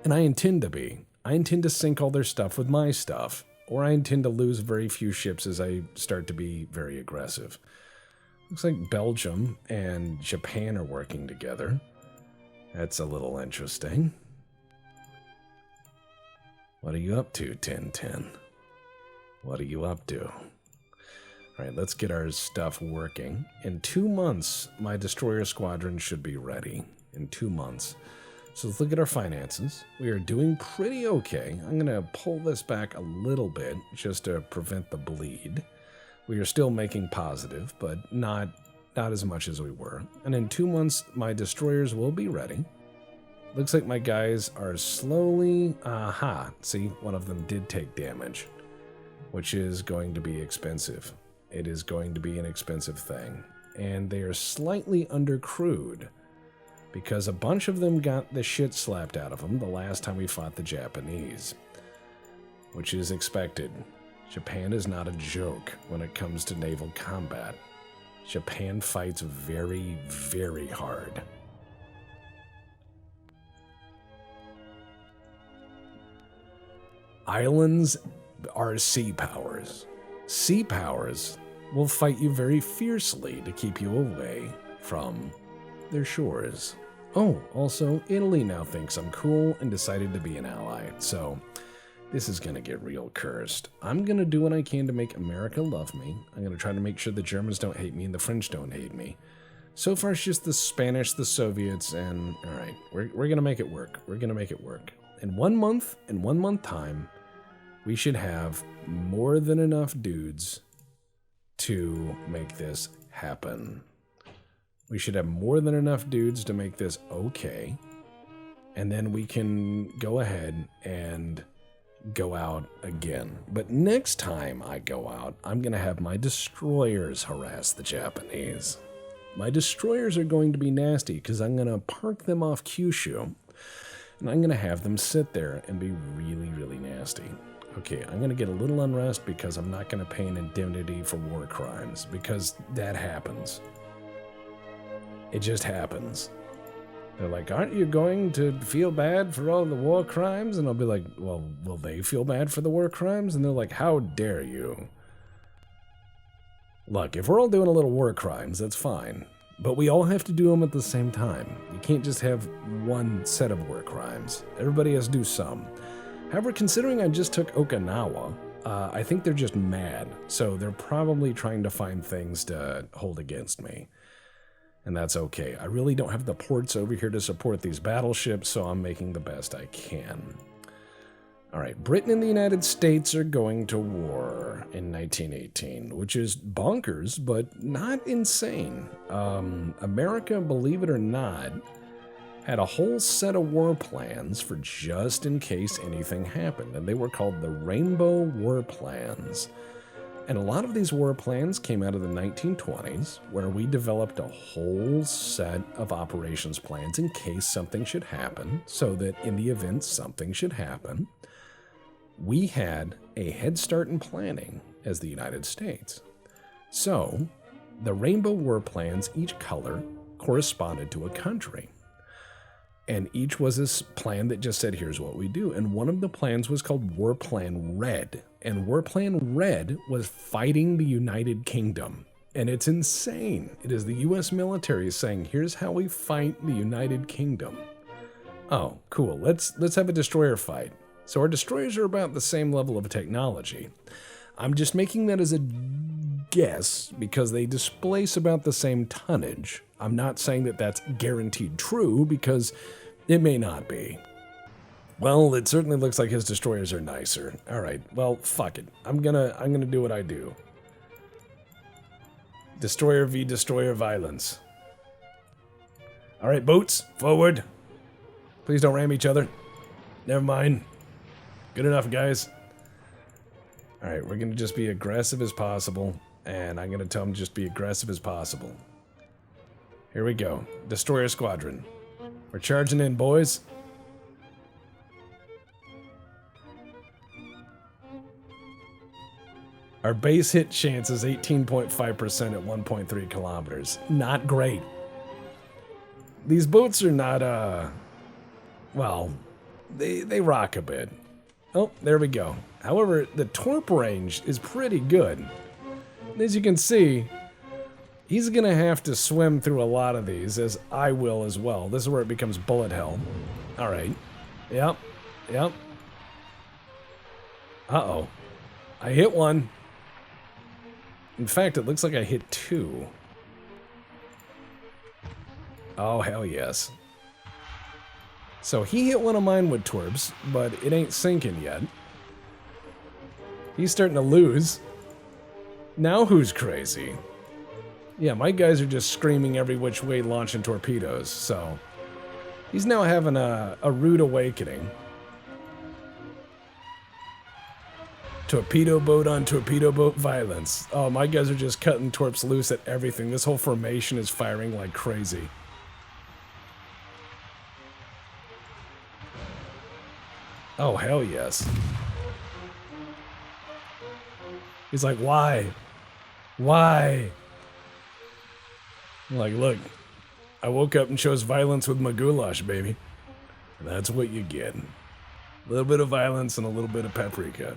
And I intend to be. I intend to sink all their stuff with my stuff, or I intend to lose very few ships as I start to be very aggressive. Looks like Belgium and Japan are working together. That's a little interesting. What are you up to, 1010? What are you up to? All right, let's get our stuff working. In 2 months, my destroyer squadron should be ready. In 2 months. So let's look at our finances. We are doing pretty okay. I'm going to pull this back a little bit just to prevent the bleed. We are still making positive, but not as much as we were. And in 2 months, my destroyers will be ready. Looks like my guys are slowly... Aha! See, one of them did take damage, which is going to be expensive. It is going to be an expensive thing. And they are slightly undercrewed because a bunch of them got the shit slapped out of them the last time we fought the Japanese, which is expected. Japan is not a joke when it comes to naval combat. Japan fights very, very hard. Islands are sea powers. Sea powers will fight you very fiercely to keep you away from their shores. Oh, also, Italy now thinks I'm cool and decided to be an ally, so this is gonna get real cursed. I'm gonna do what I can to make America love me. I'm gonna try to make sure the Germans don't hate me and the French don't hate me. So far, it's just the Spanish, the Soviets, and alright, we're gonna make it work. We're gonna make it work. In 1 month, in 1 month time, we should have more than enough dudes to make this happen. We should have more than enough dudes to make this okay. And then we can go ahead and go out again. But next time I go out, I'm going to have my destroyers harass the Japanese. My destroyers are going to be nasty because I'm going to park them off Kyushu. And I'm going to have them sit there and be really, really nasty. Okay, I'm going to get a little unrest because I'm not going to pay an indemnity for war crimes, because that happens. It just happens. They're like, aren't you going to feel bad for all the war crimes? And I'll be like, well, will they feel bad for the war crimes? And they're like, how dare you? Look, if we're all doing a little war crimes, that's fine. But we all have to do them at the same time. You can't just have one set of war crimes. Everybody has to do some. However, considering I just took Okinawa, I think they're just mad. So they're probably trying to find things to hold against me. And that's okay. I really don't have the ports over here to support these battleships, so I'm making the best I can. All right, Britain and the United States are going to war in 1918, which is bonkers, but not insane. America, believe it or not, had a whole set of war plans for just in case anything happened, and they were called the Rainbow War Plans. And a lot of these war plans came out of the 1920s, where we developed a whole set of operations plans in case something should happen, so that in the event something should happen, we had a head start in planning as the United States. So, the Rainbow War Plans, each color corresponded to a country. And each was this plan that just said, here's what we do. And one of the plans was called War Plan Red. And War Plan Red was fighting the United Kingdom. And it's insane. It is the U.S. military saying, here's how we fight the United Kingdom. Oh, cool. Let's have a destroyer fight. So our destroyers are about the same level of technology. I'm just making that as a guess because they displace about the same tonnage. I'm not saying that that's guaranteed true because it may not be. Well, it certainly looks like his destroyers are nicer. All right, well, fuck it. I'm gonna do what I do. Destroyer v destroyer violence. All right, boats, forward. Please don't ram each other. Never mind. Good enough, guys. Alright, we're going to just be aggressive as possible. And I'm going to tell them just be aggressive as possible. Here we go. Destroyer squadron. We're charging in, boys. Our base hit chance is 18.5% at 1.3 kilometers. Not great. These boats are not, well, they rock a bit. Oh, there we go. However, the torp range is pretty good. As you can see, he's gonna have to swim through a lot of these, as I will as well. This is where it becomes bullet hell. Alright. Yep. Yep. Uh-oh. I hit one. In fact, it looks like I hit two. Oh, hell yes. So he hit one of mine with torps, but it ain't sinking yet. He's starting to lose. Now who's crazy? Yeah, my guys are just screaming every which way, launching torpedoes, so... He's now having a rude awakening. Torpedo boat on torpedo boat violence. Oh, my guys are just cutting torps loose at everything. This whole formation is firing like crazy. Oh, hell yes. He's like, why? Why? I'm like, look, I woke up and chose violence with my goulash, baby. That's what you get. A little bit of violence and a little bit of paprika.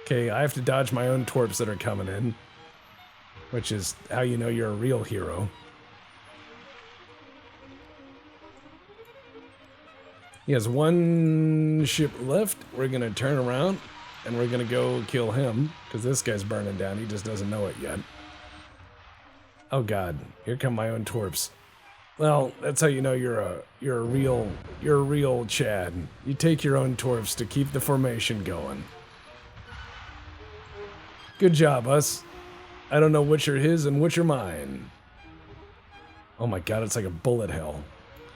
Okay, I have to dodge my own torps that are coming in, which is how you know you're a real hero. He has one ship left. We're gonna turn around and we're gonna go kill him because this guy's burning down. He just doesn't know it yet. Oh God, here come my own torps. Well, that's how you know you're a real Chad. You take your own torps to keep the formation going. Good job, us. I don't know which are his and which are mine. Oh my God, it's like a bullet hell.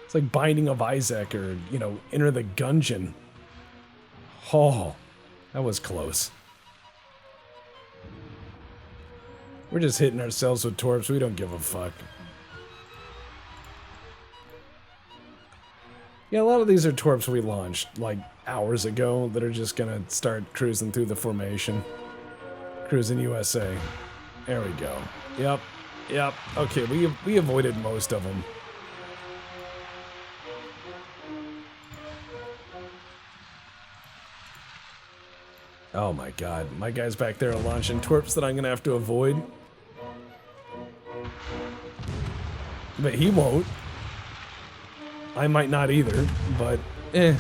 It's like Binding of Isaac or, you know, Enter the Gungeon. Oh, that was close. We're just hitting ourselves with torps. We don't give a fuck. Yeah, a lot of these are torps we launched like hours ago that are just gonna start cruising through the formation. Cruising USA. There we go. Yep. Yep. Okay, we avoided most of them. Oh my God. My guys back there are launching torps that I'm gonna have to avoid. But he won't. I might not either, but eh.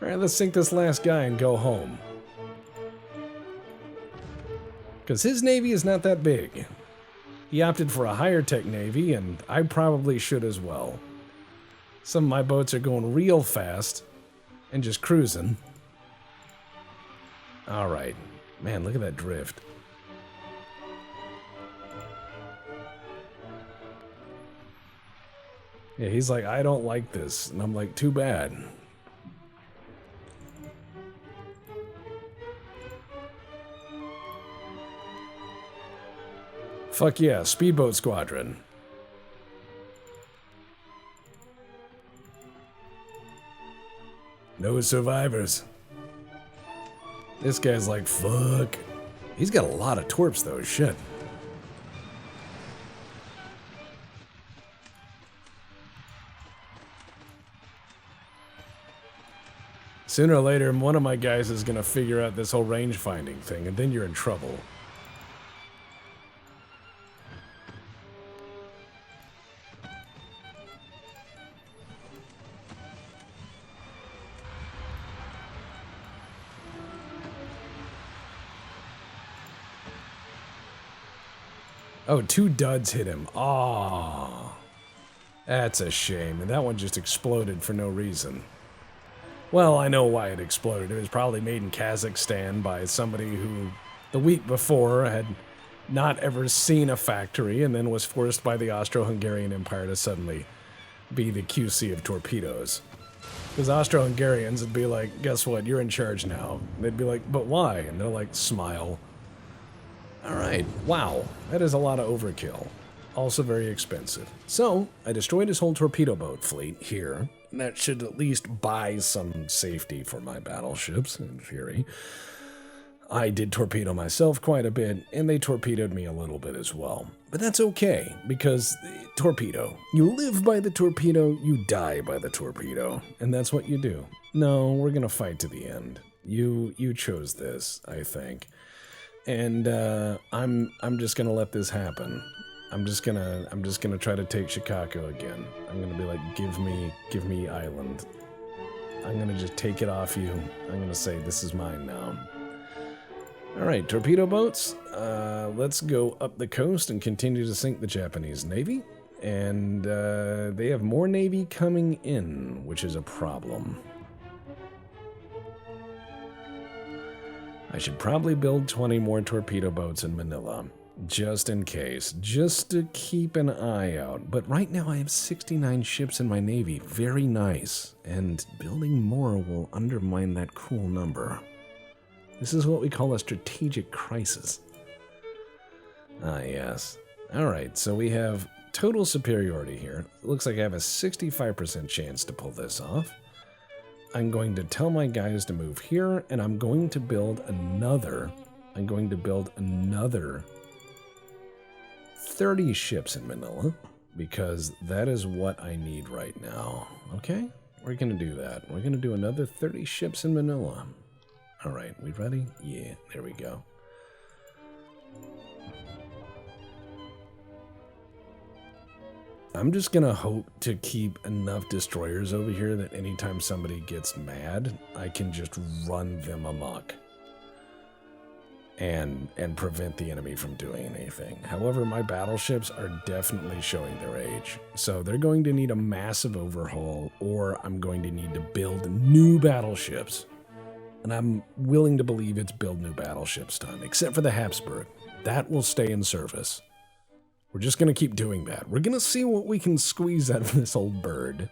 Alright, let's sink this last guy and go home. Because his navy is not that big. He opted for a higher tech navy, and I probably should as well. Some of my boats are going real fast and just cruising. Alright. Man, look at that drift. Yeah, he's like, I don't like this. And I'm like, too bad. Fuck yeah, speedboat squadron. No survivors. This guy's like, fuck. He's got a lot of torps though, shit. Sooner or later, one of my guys is gonna figure out this whole range finding thing, and then you're in trouble. Oh, 2 duds hit him. Aww. That's a shame. And that one just exploded for no reason. Well, I know why it exploded. It was probably made in Kazakhstan by somebody who, the week before, had not ever seen a factory and then was forced by the Austro-Hungarian Empire to suddenly be the QC of torpedoes. Because Austro-Hungarians would be like, guess what, you're in charge now. They'd be like, but why? And they're like, smile. All right, wow, that is a lot of overkill. Also very expensive. So, I destroyed his whole torpedo boat fleet here. And that should at least buy some safety for my battleships, in theory. I did torpedo myself quite a bit, and they torpedoed me a little bit as well. But that's okay, because torpedo. You live by the torpedo, you die by the torpedo. And that's what you do. No, we're gonna fight to the end. You chose this, I think. And I'm just gonna let this happen. I'm just gonna try to take Chicago again. I'm gonna be like, give me island. I'm gonna just take it off you. I'm gonna say this is mine now. All right, torpedo boats. Let's go up the coast and continue to sink the Japanese Navy. And they have more Navy coming in, which is a problem. I should probably build 20 more torpedo boats in Manila, just in case, just to keep an eye out. But right now I have 69 ships in my Navy, very nice, and building more will undermine that cool number. This is what we call a strategic crisis. Ah, yes. All right, so we have total superiority here. It looks like I have a 65% chance to pull this off. I'm going to tell my guys to move here, and I'm going to build another 30 ships in Manila, because that is what I need right now. Okay? We're going to do that. We're going to do another 30 ships in Manila. All right, we ready? Yeah, there we go. I'm just gonna hope to keep enough destroyers over here that anytime somebody gets mad, I can just run them amok and prevent the enemy from doing anything. However, my battleships are definitely showing their age. So they're going to need a massive overhaul, or I'm going to need to build new battleships. And I'm willing to believe it's build new battleships time, except for the Habsburg. That will stay in service. We're just going to keep doing that. We're going to see what we can squeeze out of this old bird.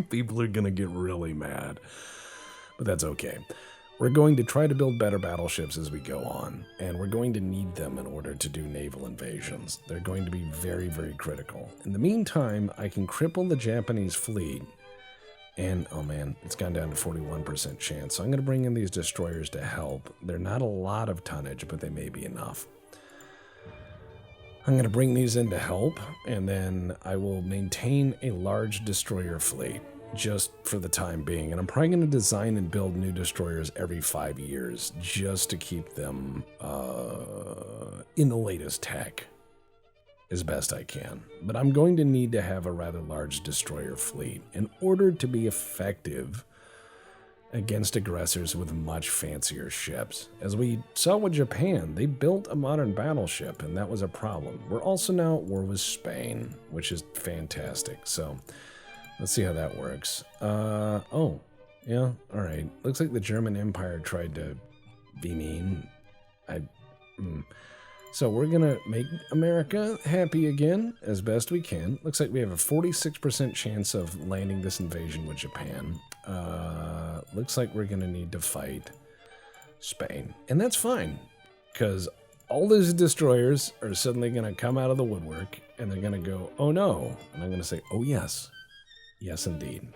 People are going to get really mad. But that's okay. We're going to try to build better battleships as we go on. And we're going to need them in order to do naval invasions. They're going to be very, very critical. In the meantime, I can cripple the Japanese fleet. And, oh man, it's gone down to 41% chance. So I'm going to bring in these destroyers to help. They're not a lot of tonnage, but they may be enough. I'm going to bring these in to help, and then I will maintain a large destroyer fleet just for the time being. And I'm probably going to design and build new destroyers every 5 years just to keep them in the latest tech as best I can. But I'm going to need to have a rather large destroyer fleet in order to be effective against aggressors with much fancier ships. As we saw with Japan, they built a modern battleship, and that was a problem. We're also now at war with Spain, which is fantastic. So let's see how that works. Oh, yeah, all right. Looks like the German Empire tried to be mean. So we're gonna make America happy again as best we can. Looks like we have a 46% chance of landing this invasion with Japan. Looks like we're gonna need to fight Spain. And that's fine, because all these destroyers are suddenly gonna come out of the woodwork and they're gonna go, oh no. And I'm gonna say, oh yes. Yes, indeed.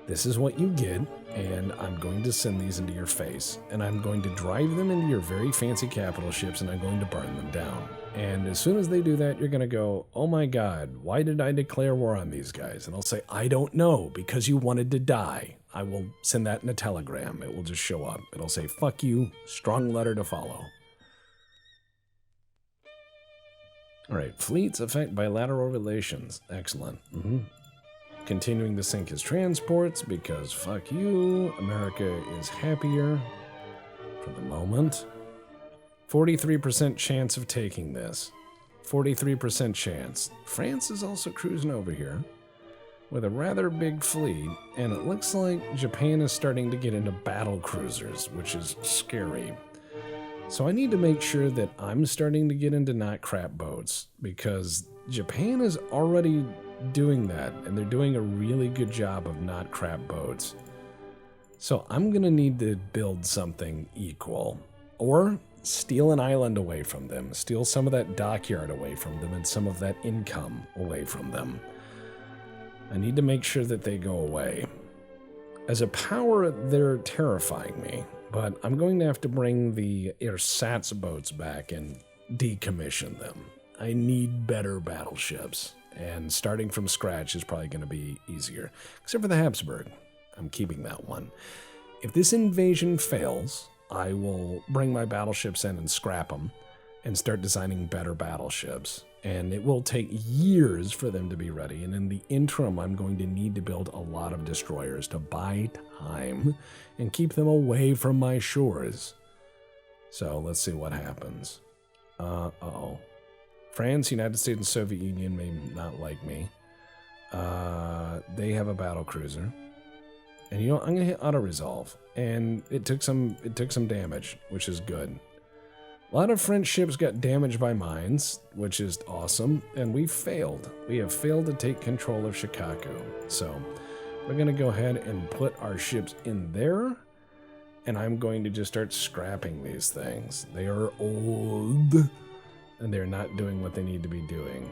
This is what you get, and I'm going to send these into your face, and I'm going to drive them into your very fancy capital ships, and I'm going to burn them down. And as soon as they do that, you're going to go, oh my God, why did I declare war on these guys? And I'll say, I don't know, because you wanted to die. I will send that in a telegram. It will just show up. It'll say, fuck you, strong letter to follow. All right, fleets affect bilateral relations. Excellent. Continuing to sink his transports because fuck you. America is happier for the moment. 43% chance of taking this. 43% chance. France is also cruising over here with a rather big fleet, and it looks like Japan is starting to get into battle cruisers, which is scary. So I need to make sure that I'm starting to get into not crap boats, because Japan is already doing that, and they're doing a really good job of not crap boats. So I'm going to need to build something equal, or steal an island away from them, steal some of that dockyard away from them, and some of that income away from them. I need to make sure that they go away. As a power, they're terrifying me, but I'm going to have to bring the ersatz boats back and decommission them. I need better battleships, and starting from scratch is probably going to be easier, except for the Habsburg. I'm keeping that one. If this invasion fails, I will bring my battleships in and scrap them and start designing better battleships. And it will take years for them to be ready. And in the interim, I'm going to need to build a lot of destroyers to buy time and keep them away from my shores. So let's see what happens. Uh-oh. France, United States, and Soviet Union may not like me. They have a battle cruiser. And you know, I'm gonna hit auto-resolve. And it took some damage, which is good. A lot of French ships got damaged by mines, which is awesome, and we failed. We have failed to take control of Shikaku. So we're going to go ahead and put our ships in there, and I'm going to just start scrapping these things. They are old, and they're not doing what they need to be doing.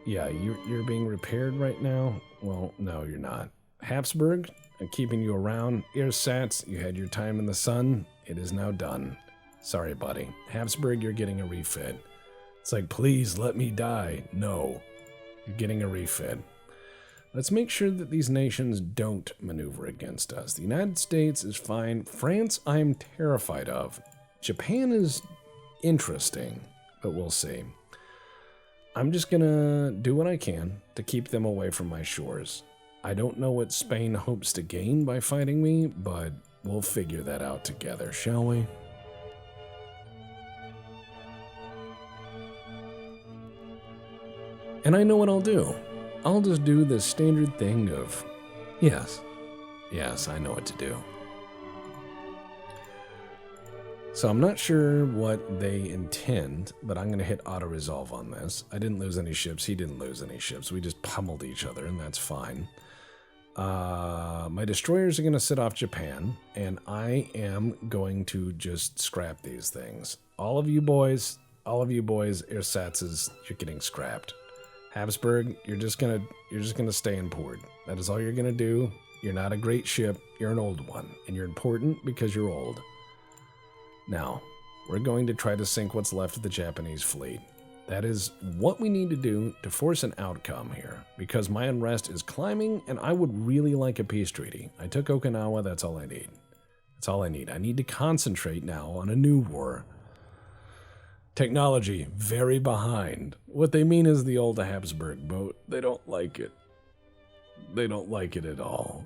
Yeah, you're being repaired right now? Well, no, you're not. Habsburg, I'm keeping you around. Ersatz, you had your time in the sun. It is now done. Sorry, buddy. Habsburg, you're getting a refit. It's like, please let me die. No, you're getting a refit. Let's make sure that these nations don't maneuver against us. The United States is fine. France, I'm terrified of. Japan is interesting, but we'll see. I'm just gonna do what I can to keep them away from my shores. I don't know what Spain hopes to gain by fighting me, but we'll figure that out together, shall we? And I know what I'll do. I'll just do the standard thing of, yes, I know what to do. So I'm not sure what they intend, but I'm going to hit auto-resolve on this. I didn't lose any ships. He didn't lose any ships. We just pummeled each other, and that's fine. My destroyers are going to sit off Japan, and I am going to just scrap these things. All of you boys, ersatzes, you're getting scrapped. Habsburg, you're just gonna stay in port. That is all you're gonna do. You're not a great ship, you're an old one, and you're important because you're old. Now, we're going to try to sink what's left of the Japanese fleet. That is what we need to do to force an outcome here, because my unrest is climbing, and I would really like a peace treaty. I took Okinawa, that's all I need. That's all I need. I need to concentrate now on a new war. Technology, very behind. What they mean is the old Habsburg boat. They don't like it. They don't like it at all.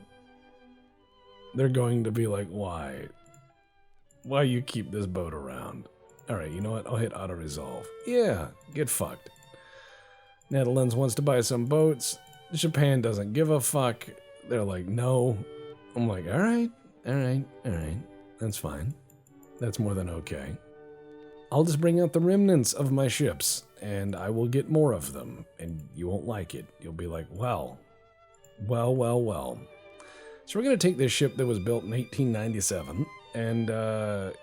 They're going to be like, why? Why you keep this boat around? Alright, you know what? I'll hit auto-resolve. Yeah, get fucked. Netherlands wants to buy some boats. Japan doesn't give a fuck. They're like, no. I'm like, alright. That's fine. That's more than okay. I'll just bring out the remnants of my ships, and I will get more of them, and you won't like it. You'll be like, well. So we're going to take this ship that was built in 1897, and,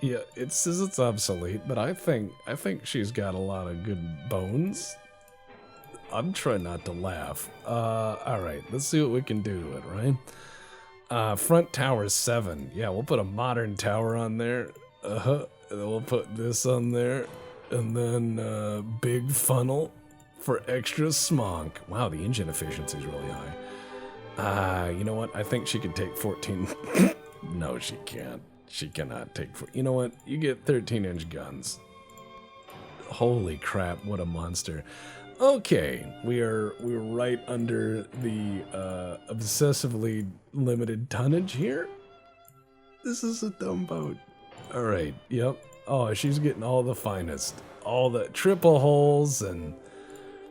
yeah, it says it's obsolete, but I think she's got a lot of good bones. I'm trying not to laugh. Alright, let's see what we can do to it, right? Front tower 7. Yeah, we'll put a modern tower on there. And then we'll put this on there, and then big funnel for extra smonk. Wow, the engine efficiency is really high. You know what? I think she can take 14. No, she can't. She cannot take. You know what? You get 13-inch guns. Holy crap! What a monster. Okay, we're right under the obsessively limited tonnage here. This is a dumb boat. All right, yep. Oh, she's getting all the finest. All the triple hulls, and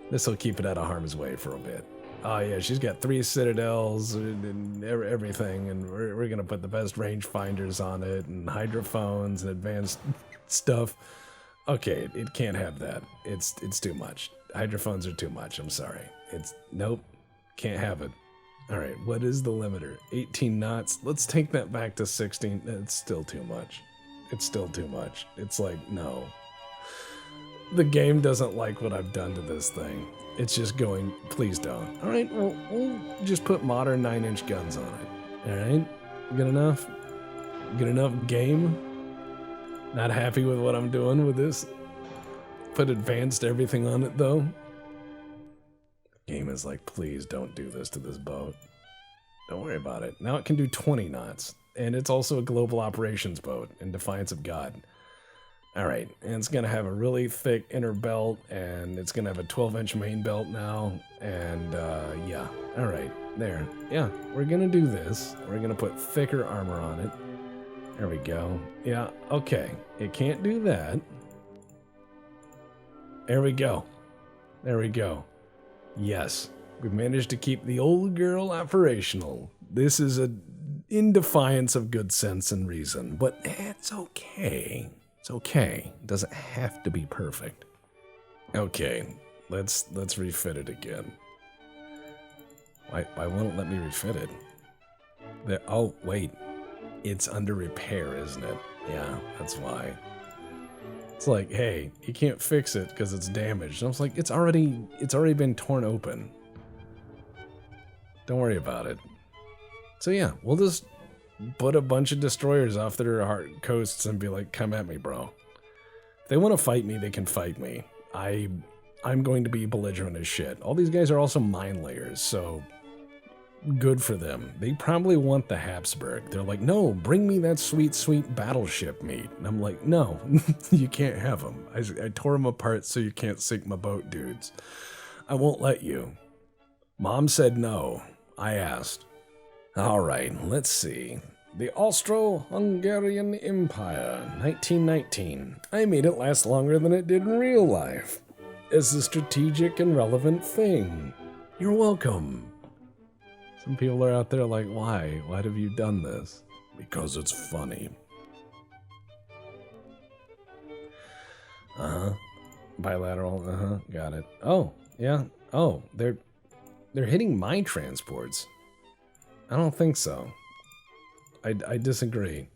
this will keep it out of harm's way for a bit. Oh, yeah, she's got 3 citadels and everything, and we're going to put the best rangefinders on it, and hydrophones, and advanced stuff. Okay, it can't have that. It's too much. Hydrophones are too much. I'm sorry. Nope. Can't have it. All right, what is the limiter? 18 knots. Let's take that back to 16. It's still too much. It's still too much. It's like, no. The game doesn't like what I've done to this thing. It's just going, please don't. All right, well, we'll just put modern 9-inch guns on it. All right? Good enough? Good enough game? Not happy with what I'm doing with this? Put advanced everything on it, though? Game is like, please don't do this to this boat. Don't worry about it. Now it can do 20 knots. And it's also a global operations boat in defiance of God. Alright, and it's going to have a really thick inner belt, and it's going to have a 12-inch main belt now, and yeah, alright, there. Yeah, we're going to do this. We're going to put thicker armor on it. There we go. Yeah, okay, it can't do that. There we go. There we go. Yes, we've managed to keep the old girl operational. This is in defiance of good sense and reason, but it's okay. It's okay. It doesn't have to be perfect. Okay, let's refit it again. Why won't it let me refit it? Oh, wait. It's under repair, isn't it? Yeah, that's why. It's like, hey, you can't fix it because it's damaged. And I was like, it's already been torn open. Don't worry about it. So yeah, we'll just put a bunch of destroyers off their coasts and be like, come at me, bro. If they want to fight me, they can fight me. I'm going to be belligerent as shit. All these guys are also mine layers, so good for them. They probably want the Habsburg. They're like, no, bring me that sweet, sweet battleship meat. And I'm like, no, you can't have them. I tore them apart so you can't sink my boat, dudes. I won't let you. Mom said no. I asked. All right, let's see. The Austro-Hungarian Empire, 1919. I made it last longer than it did in real life. It's a strategic and relevant thing. You're welcome. Some people are out there like, why? Why have you done this? Because it's funny. Uh-huh. Bilateral, uh-huh. Got it. Oh, yeah. Oh, they're hitting my transports. I don't think so. I disagree.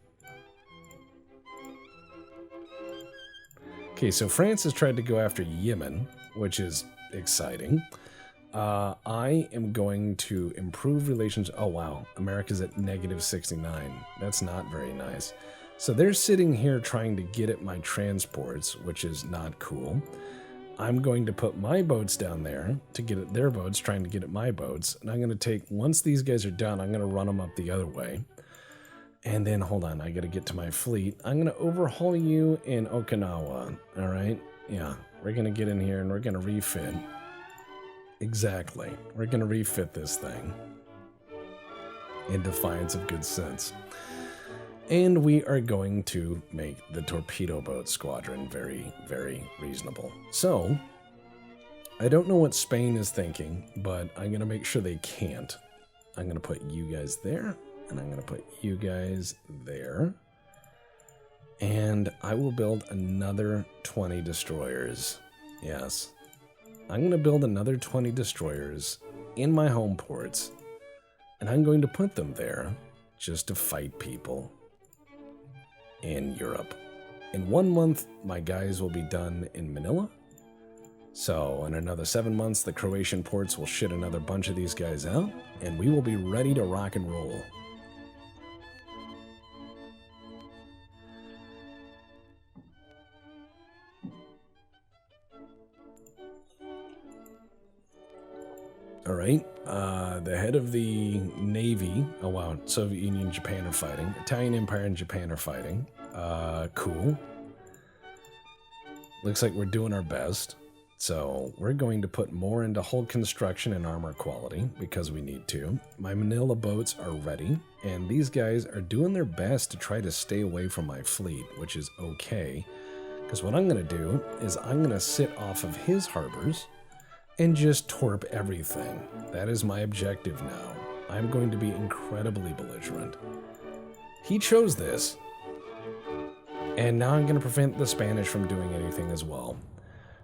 Okay, so France has tried to go after Yemen, which is exciting. I am going to improve relations. Oh, wow. America's at -69. That's not very nice. So they're sitting here trying to get at my transports, which is not cool. I'm going to put my boats down there to get at their boats, trying to get at my boats. And I'm going to take, once these guys are done, I'm going to run them up the other way. And then, hold on, I got to get to my fleet. I'm going to overhaul you in Okinawa, all right? Yeah, we're going to get in here and we're going to refit. Exactly. We're going to refit this thing in defiance of good sense. And we are going to make the torpedo boat squadron very, very reasonable. So, I don't know what Spain is thinking, but I'm going to make sure they can't. I'm going to put you guys there, and I'm going to put you guys there. And I will build another 20 destroyers. Yes. I'm going to build another 20 destroyers in my home ports, and I'm going to put them there just to fight people in Europe. In 1 month, my guys will be done in Manila. So in another 7 months, the Croatian ports will shit another bunch of these guys out, and we will be ready to rock and roll. All right, the head of the Navy, oh wow, Soviet Union and Japan are fighting. Italian Empire and Japan are fighting. Cool. Looks like we're doing our best. So we're going to put more into hull construction and armor quality because we need to. My Manila boats are ready, and these guys are doing their best to try to stay away from my fleet, which is okay. Because what I'm going to do is I'm going to sit off of his harbors and just torp everything. That is my objective now. I'm going to be incredibly belligerent. He chose this. And now I'm going to prevent the Spanish from doing anything as well.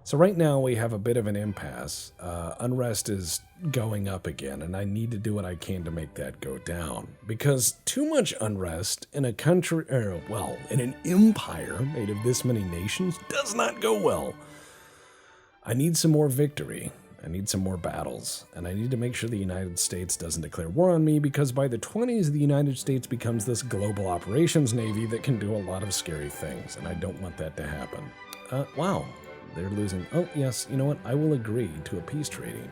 So right now we have a bit of an impasse. Unrest is going up again, and I need to do what I can to make that go down. Because too much unrest in a country, in an empire made of this many nations does not go well. I need some more victory. I need some more battles. And I need to make sure the United States doesn't declare war on me, because by the 20s, the United States becomes this global operations navy that can do a lot of scary things, and I don't want that to happen. Wow. They're losing. Oh, yes, you know what? I will agree to a peace treaty.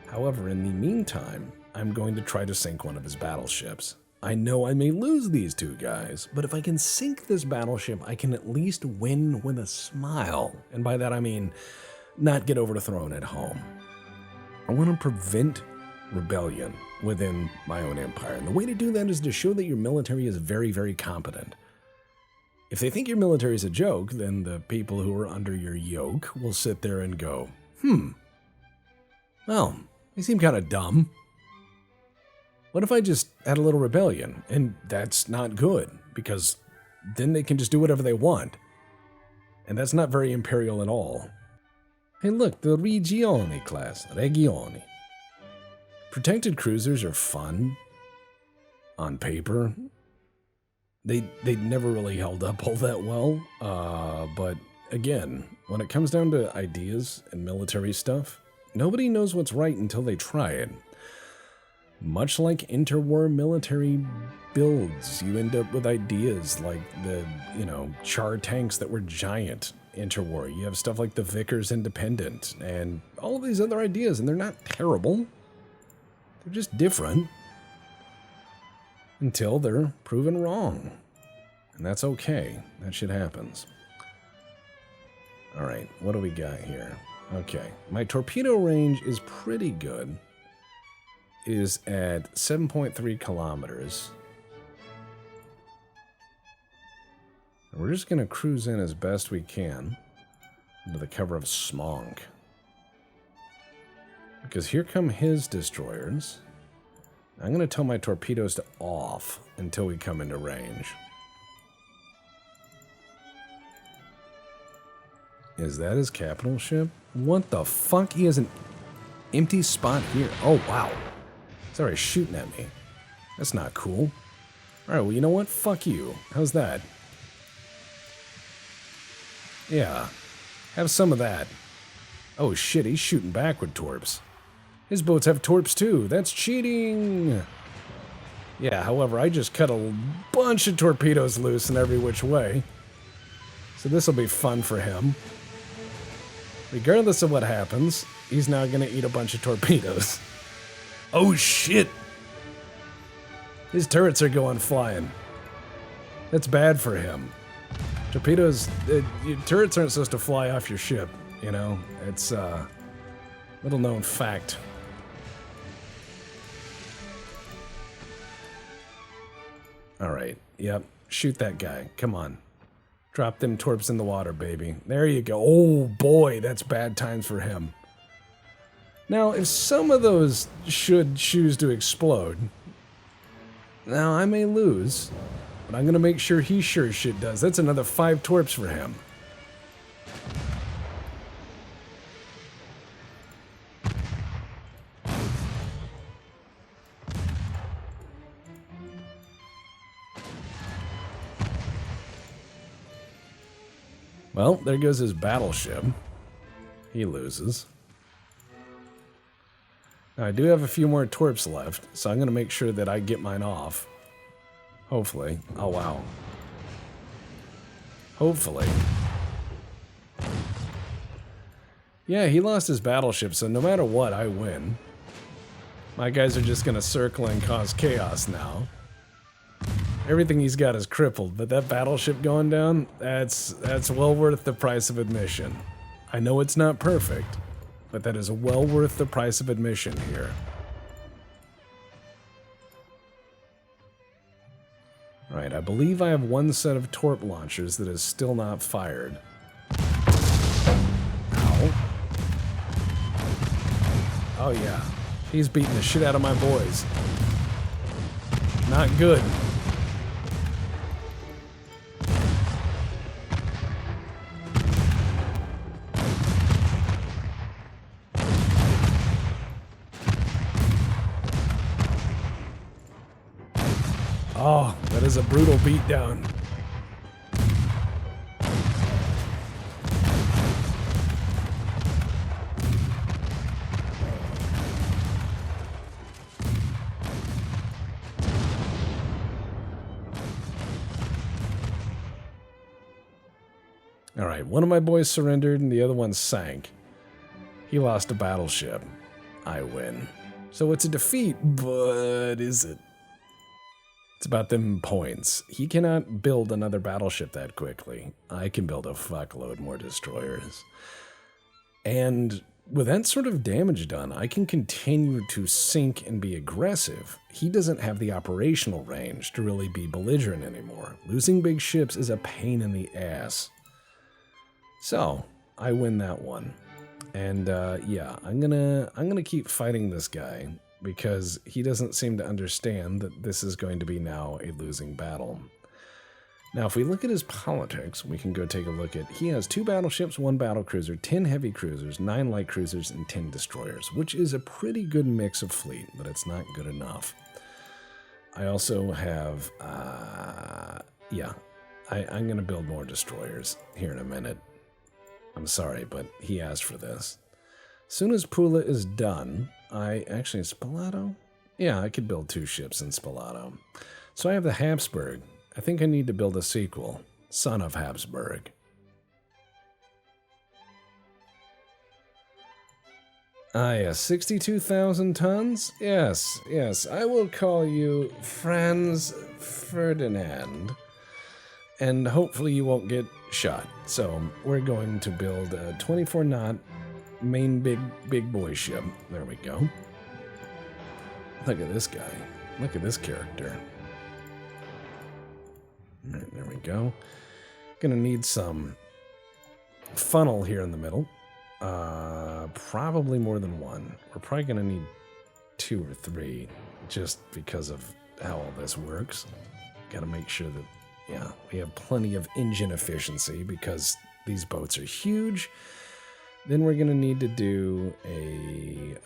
However, in the meantime, I'm going to try to sink one of his battleships. I know I may lose these two guys, but if I can sink this battleship, I can at least win with a smile. And by that, I mean not get overthrown at home. I want to prevent rebellion within my own empire. And the way to do that is to show that your military is very, very competent. If they think your military is a joke, then the people who are under your yoke will sit there and go, well, they seem kind of dumb. What if I just had a little rebellion? And that's not good, because then they can just do whatever they want. And that's not very imperial at all. Hey look, the Regione class, Regione. Protected cruisers are fun on paper. They never really held up all that well, but again, when it comes down to ideas and military stuff, nobody knows what's right until they try it. Much like interwar military builds, you end up with ideas like the, char tanks that were giant interwar. You have stuff like the Vickers Independent and all these other ideas, and they're not terrible. They're just different. Until they're proven wrong. And that's okay. That shit happens. Alright, what do we got here? Okay, my torpedo range is pretty good. It is at 7.3 kilometers. And we're just going to cruise in as best we can under the cover of smog. Because here come his destroyers. I'm going to tell my torpedoes to off until we come into range. Is that his capital ship? What the fuck? He has an empty spot here. Oh, wow. He's already shooting at me. That's not cool. Alright, well, you know what? Fuck you. How's that? Yeah. Have some of that. Oh, shit. He's shooting back with torps. His boats have torps too. That's cheating. Yeah, however, I just cut a bunch of torpedoes loose in every which way. So this will be fun for him. Regardless of what happens, he's now going to eat a bunch of torpedoes. Oh shit! His turrets are going flying. That's bad for him. Torpedoes, your turrets aren't supposed to fly off your ship, you know? It's a little known fact. Alright, yep, shoot that guy, come on. Drop them torps in the water, baby. There you go. Oh boy, that's bad times for him. Now, if some of those should choose to explode, now I may lose, but I'm gonna make sure he sure as shit does. That's another 5 torps for him. Well, there goes his battleship. He loses. Now, I do have a few more torps left, so I'm going to make sure that I get mine off. Hopefully. Oh, wow. Hopefully. Yeah, he lost his battleship, so no matter what, I win. My guys are just going to circle and cause chaos now. Everything he's got is crippled, but that battleship going down, that's well worth the price of admission. I know it's not perfect, but that is well worth the price of admission here. Alright, I believe I have one set of torp launchers that is still not fired. Ow. Oh yeah, he's beating the shit out of my boys. Not good. Oh, that is a brutal beatdown. All right, one of my boys surrendered and the other one sank. He lost a battleship. I win. So it's a defeat, but is it? It's about them points. He cannot build another battleship that quickly. I can build a fuckload more destroyers. And with that sort of damage done, I can continue to sink and be aggressive. He doesn't have the operational range to really be belligerent anymore. Losing big ships is a pain in the ass. So, I win that one. And yeah, I'm gonna keep fighting this guy because he doesn't seem to understand that this is going to be now a losing battle. Now, if we look at his politics, we can go take a look at, he has 2 battleships, 1 battlecruiser, 10 heavy cruisers, 9 light cruisers, and 10 destroyers, which is a pretty good mix of fleet, but it's not good enough. I also have, yeah, I'm going to build more destroyers here in a minute. I'm sorry, but he asked for this. As soon as Pula is done, actually, Spalato? Yeah, I could build 2 ships in Spalato. So I have the Habsburg. I think I need to build a sequel. Son of Habsburg. Ah, yes, 62,000 tons? Yes, yes, I will call you Franz Ferdinand. And hopefully you won't get shot. So we're going to build a 24-knot main big boy ship. There we go. Look at this guy. Look at this character. All right, there we go. Gonna need some funnel here in the middle. Probably more than 1. We're probably gonna need 2 or 3 just because of how all this works. Gotta make sure that, yeah, we have plenty of engine efficiency because these boats are huge. Then we're going to need to do a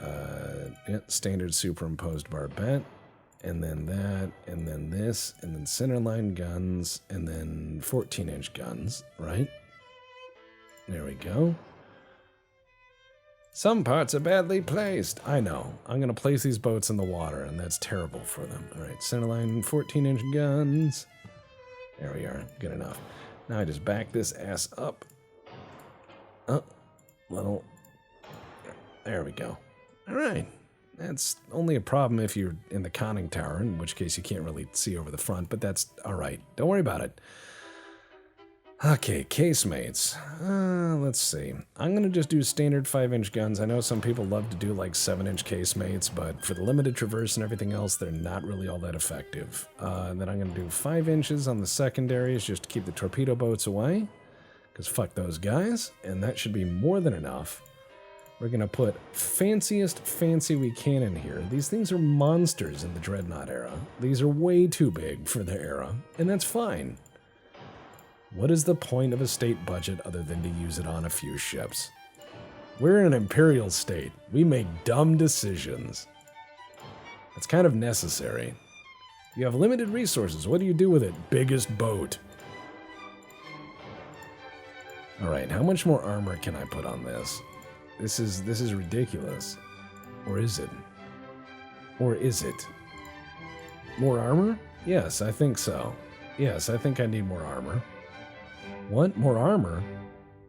standard superimposed barbette, and then that, and then this, and then centerline guns, and then 14-inch guns, right? There we go. Some parts are badly placed. I know. I'm going to place these boats in the water, and that's terrible for them. All right, centerline 14-inch guns. There we are. Good enough. Now I just back this ass up. Little. There we go. All right. That's only a problem if you're in the conning tower, in which case you can't really see over the front, but that's all right. Don't worry about it. Okay, casemates. Let's see. I'm going to just do standard 5-inch guns. I know some people love to do like 7-inch casemates, but for the limited traverse and everything else, they're not really all that effective. And then I'm going to do 5 inches on the secondaries just to keep the torpedo boats away, because fuck those guys. And that should be more than enough. We're going to put fanciest fancy we can in here. These things are monsters in the Dreadnought era. These are way too big for their era, and that's fine. What is the point of a state budget other than to use it on a few ships? We're an imperial state. We make dumb decisions. It's kind of necessary. You have limited resources. What do you do with it? Biggest boat. All right, how much more armor can I put on this? This is ridiculous. Or is it? Or is it? More armor? Yes, I think so. Yes, I think I need more armor. What? More armor?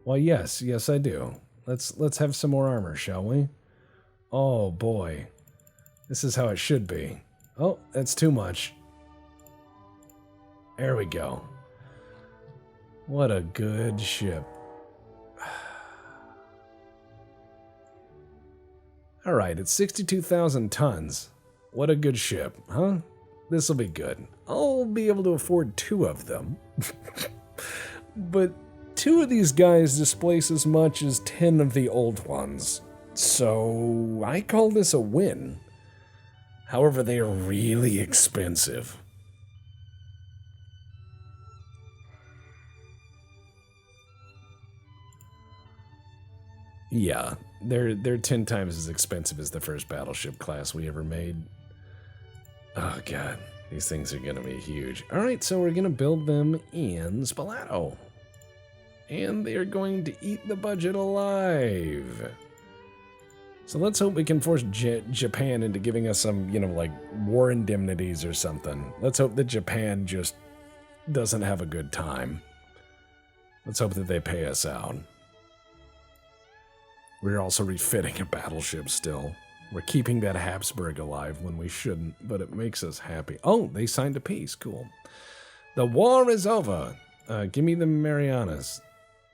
Well, yes, I do. Let's have some more armor, shall we? Oh boy. This is how it should be. Oh, that's too much. There we go. What a good ship. Alright, it's 62,000 tons. What a good ship, huh? This'll be good. I'll be able to afford 2 of them. But 2 of these guys displace as much as 10 of the old ones. So I call this a win. However, they are really expensive. Yeah, they're 10 times as expensive as the first battleship class we ever made. Oh god. These things are going to be huge. All right, so we're going to build them in Spalato. And they're going to eat the budget alive. So let's hope we can force Japan into giving us some, like war indemnities or something. Let's hope that Japan just doesn't have a good time. Let's hope that they pay us out. We're also refitting a battleship still. We're keeping that Habsburg alive when we shouldn't, but it makes us happy. Oh, they signed a peace. Cool. The war is over. Give me the Marianas.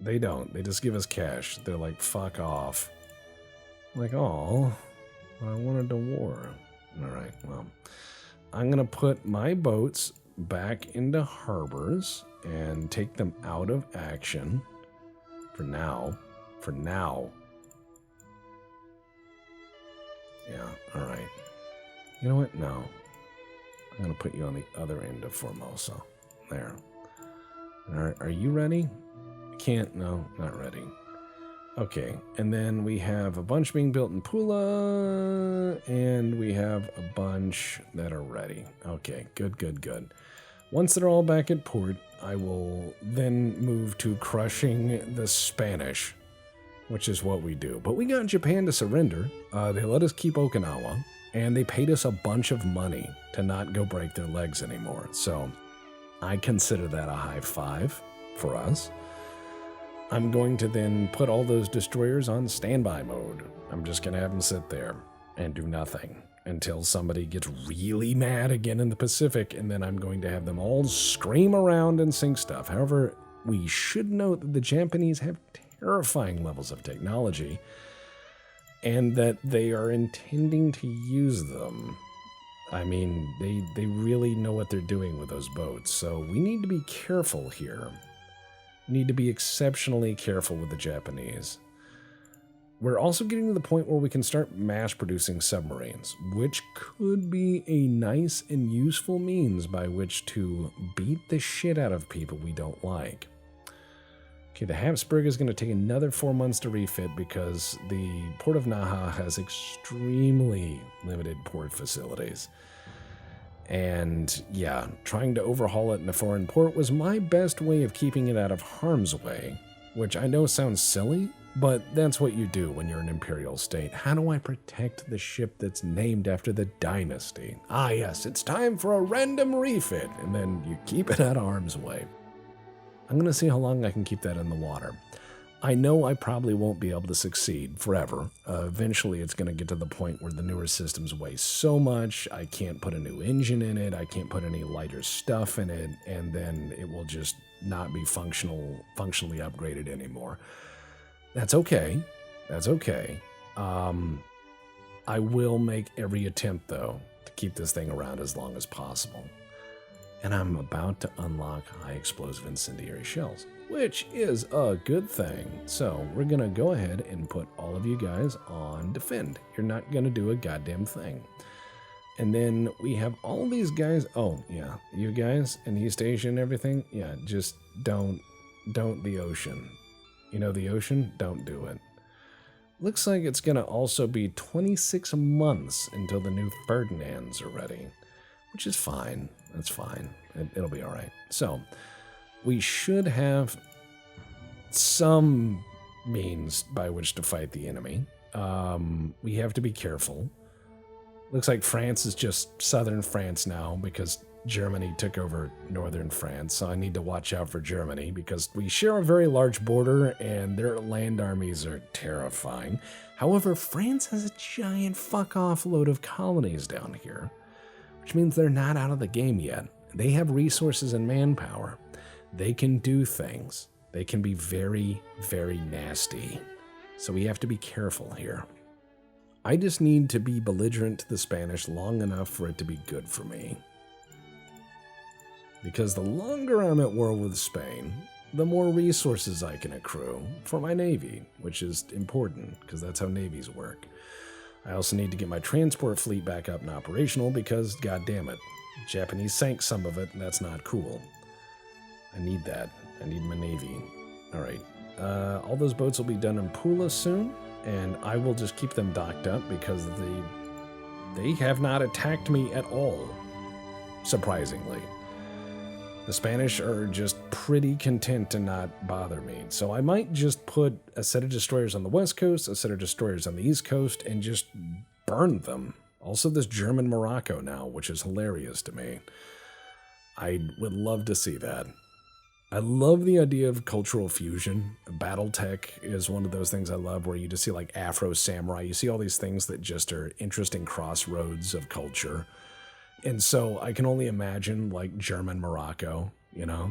They don't. They just give us cash. They're like, fuck off. Like, oh, I wanted a war. All right, well, I'm going to put my boats back into harbors and take them out of action for now. For now. Yeah, all right. You know what? No. I'm going to put you on the other end of Formosa. There. All right, are you ready? Can't. No, not ready. Okay, and then we have a bunch being built in Pula, and we have a bunch that are ready. Okay, good, good, good. Once they're all back at port, I will then move to crushing the Spanish, which is what we do. But we got Japan to surrender. They let us keep Okinawa, and they paid us a bunch of money to not go break their legs anymore. So I consider that a high five for us. I'm going to then put all those destroyers on standby mode. I'm just going to have them sit there and do nothing until somebody gets really mad again in the Pacific, and then I'm going to have them all scream around and sink stuff. However, we should note that the Japanese have terrifying levels of technology and that they are intending to use them. I mean, they really know what they're doing with those boats, so we need to be careful here. Need to be exceptionally careful with the Japanese. We're also getting to the point where we can start mass producing submarines, which could be a nice and useful means by which to beat the shit out of people we don't like. Okay, the Habsburg is going to take another 4 months to refit because the port of Naha has extremely limited port facilities. And yeah, trying to overhaul it in a foreign port was my best way of keeping it out of harm's way, which I know sounds silly, but that's what you do when you're an imperial state. How do I protect the ship that's named after the dynasty? Ah yes, it's time for a random refit, and then you keep it out of harm's way. I'm going to see how long I can keep that in the water. I know I probably won't be able to succeed forever. Eventually, it's going to get to the point where the newer systems weigh so much, I can't put a new engine in it, I can't put any lighter stuff in it, and then it will just not be functionally upgraded anymore. That's okay. That's okay. I will make every attempt, though, to keep this thing around as long as possible. And I'm about to unlock high explosive incendiary shells, which is a good thing. So we're going to go ahead and put all of you guys on defend. You're not going to do a goddamn thing. And then we have all these guys. Oh, yeah. You guys in East Asia and everything. Yeah, just don't the ocean. You know the ocean? Don't do it. Looks like it's going to also be 26 months until the new Ferdinands are ready, which is fine. That's fine. It'll be all right. So we should have some means by which to fight the enemy. We have to be careful. Looks like France is just southern France now because Germany took over northern France. So I need to watch out for Germany because we share a very large border and their land armies are terrifying. However, France has a giant fuck-off load of colonies down here, which means they're not out of the game yet. They have resources and manpower. They can do things. They can be very, very nasty. So we have to be careful here. I just need to be belligerent to the Spanish long enough for it to be good for me. Because the longer I'm at war with Spain, the more resources I can accrue for my navy, which is important because that's how navies work. I also need to get my transport fleet back up and operational because, god damn it, Japanese sank some of it and that's not cool. I need that. I need my navy. All right. All those boats will be done in Pula soon, and I will just keep them docked up because they have not attacked me at all. surprisingly. The Spanish are just pretty content to not bother me. So I might just put a set of destroyers on the west coast, a set of destroyers on the east coast, and just burn them. Also, this German Morocco now, which is hilarious to me. I would love to see that. I love the idea of cultural fusion. Battletech is one of those things I love where you just see like Afro Samurai. You see all these things that just are interesting crossroads of culture. And so I can only imagine like German Morocco, you know.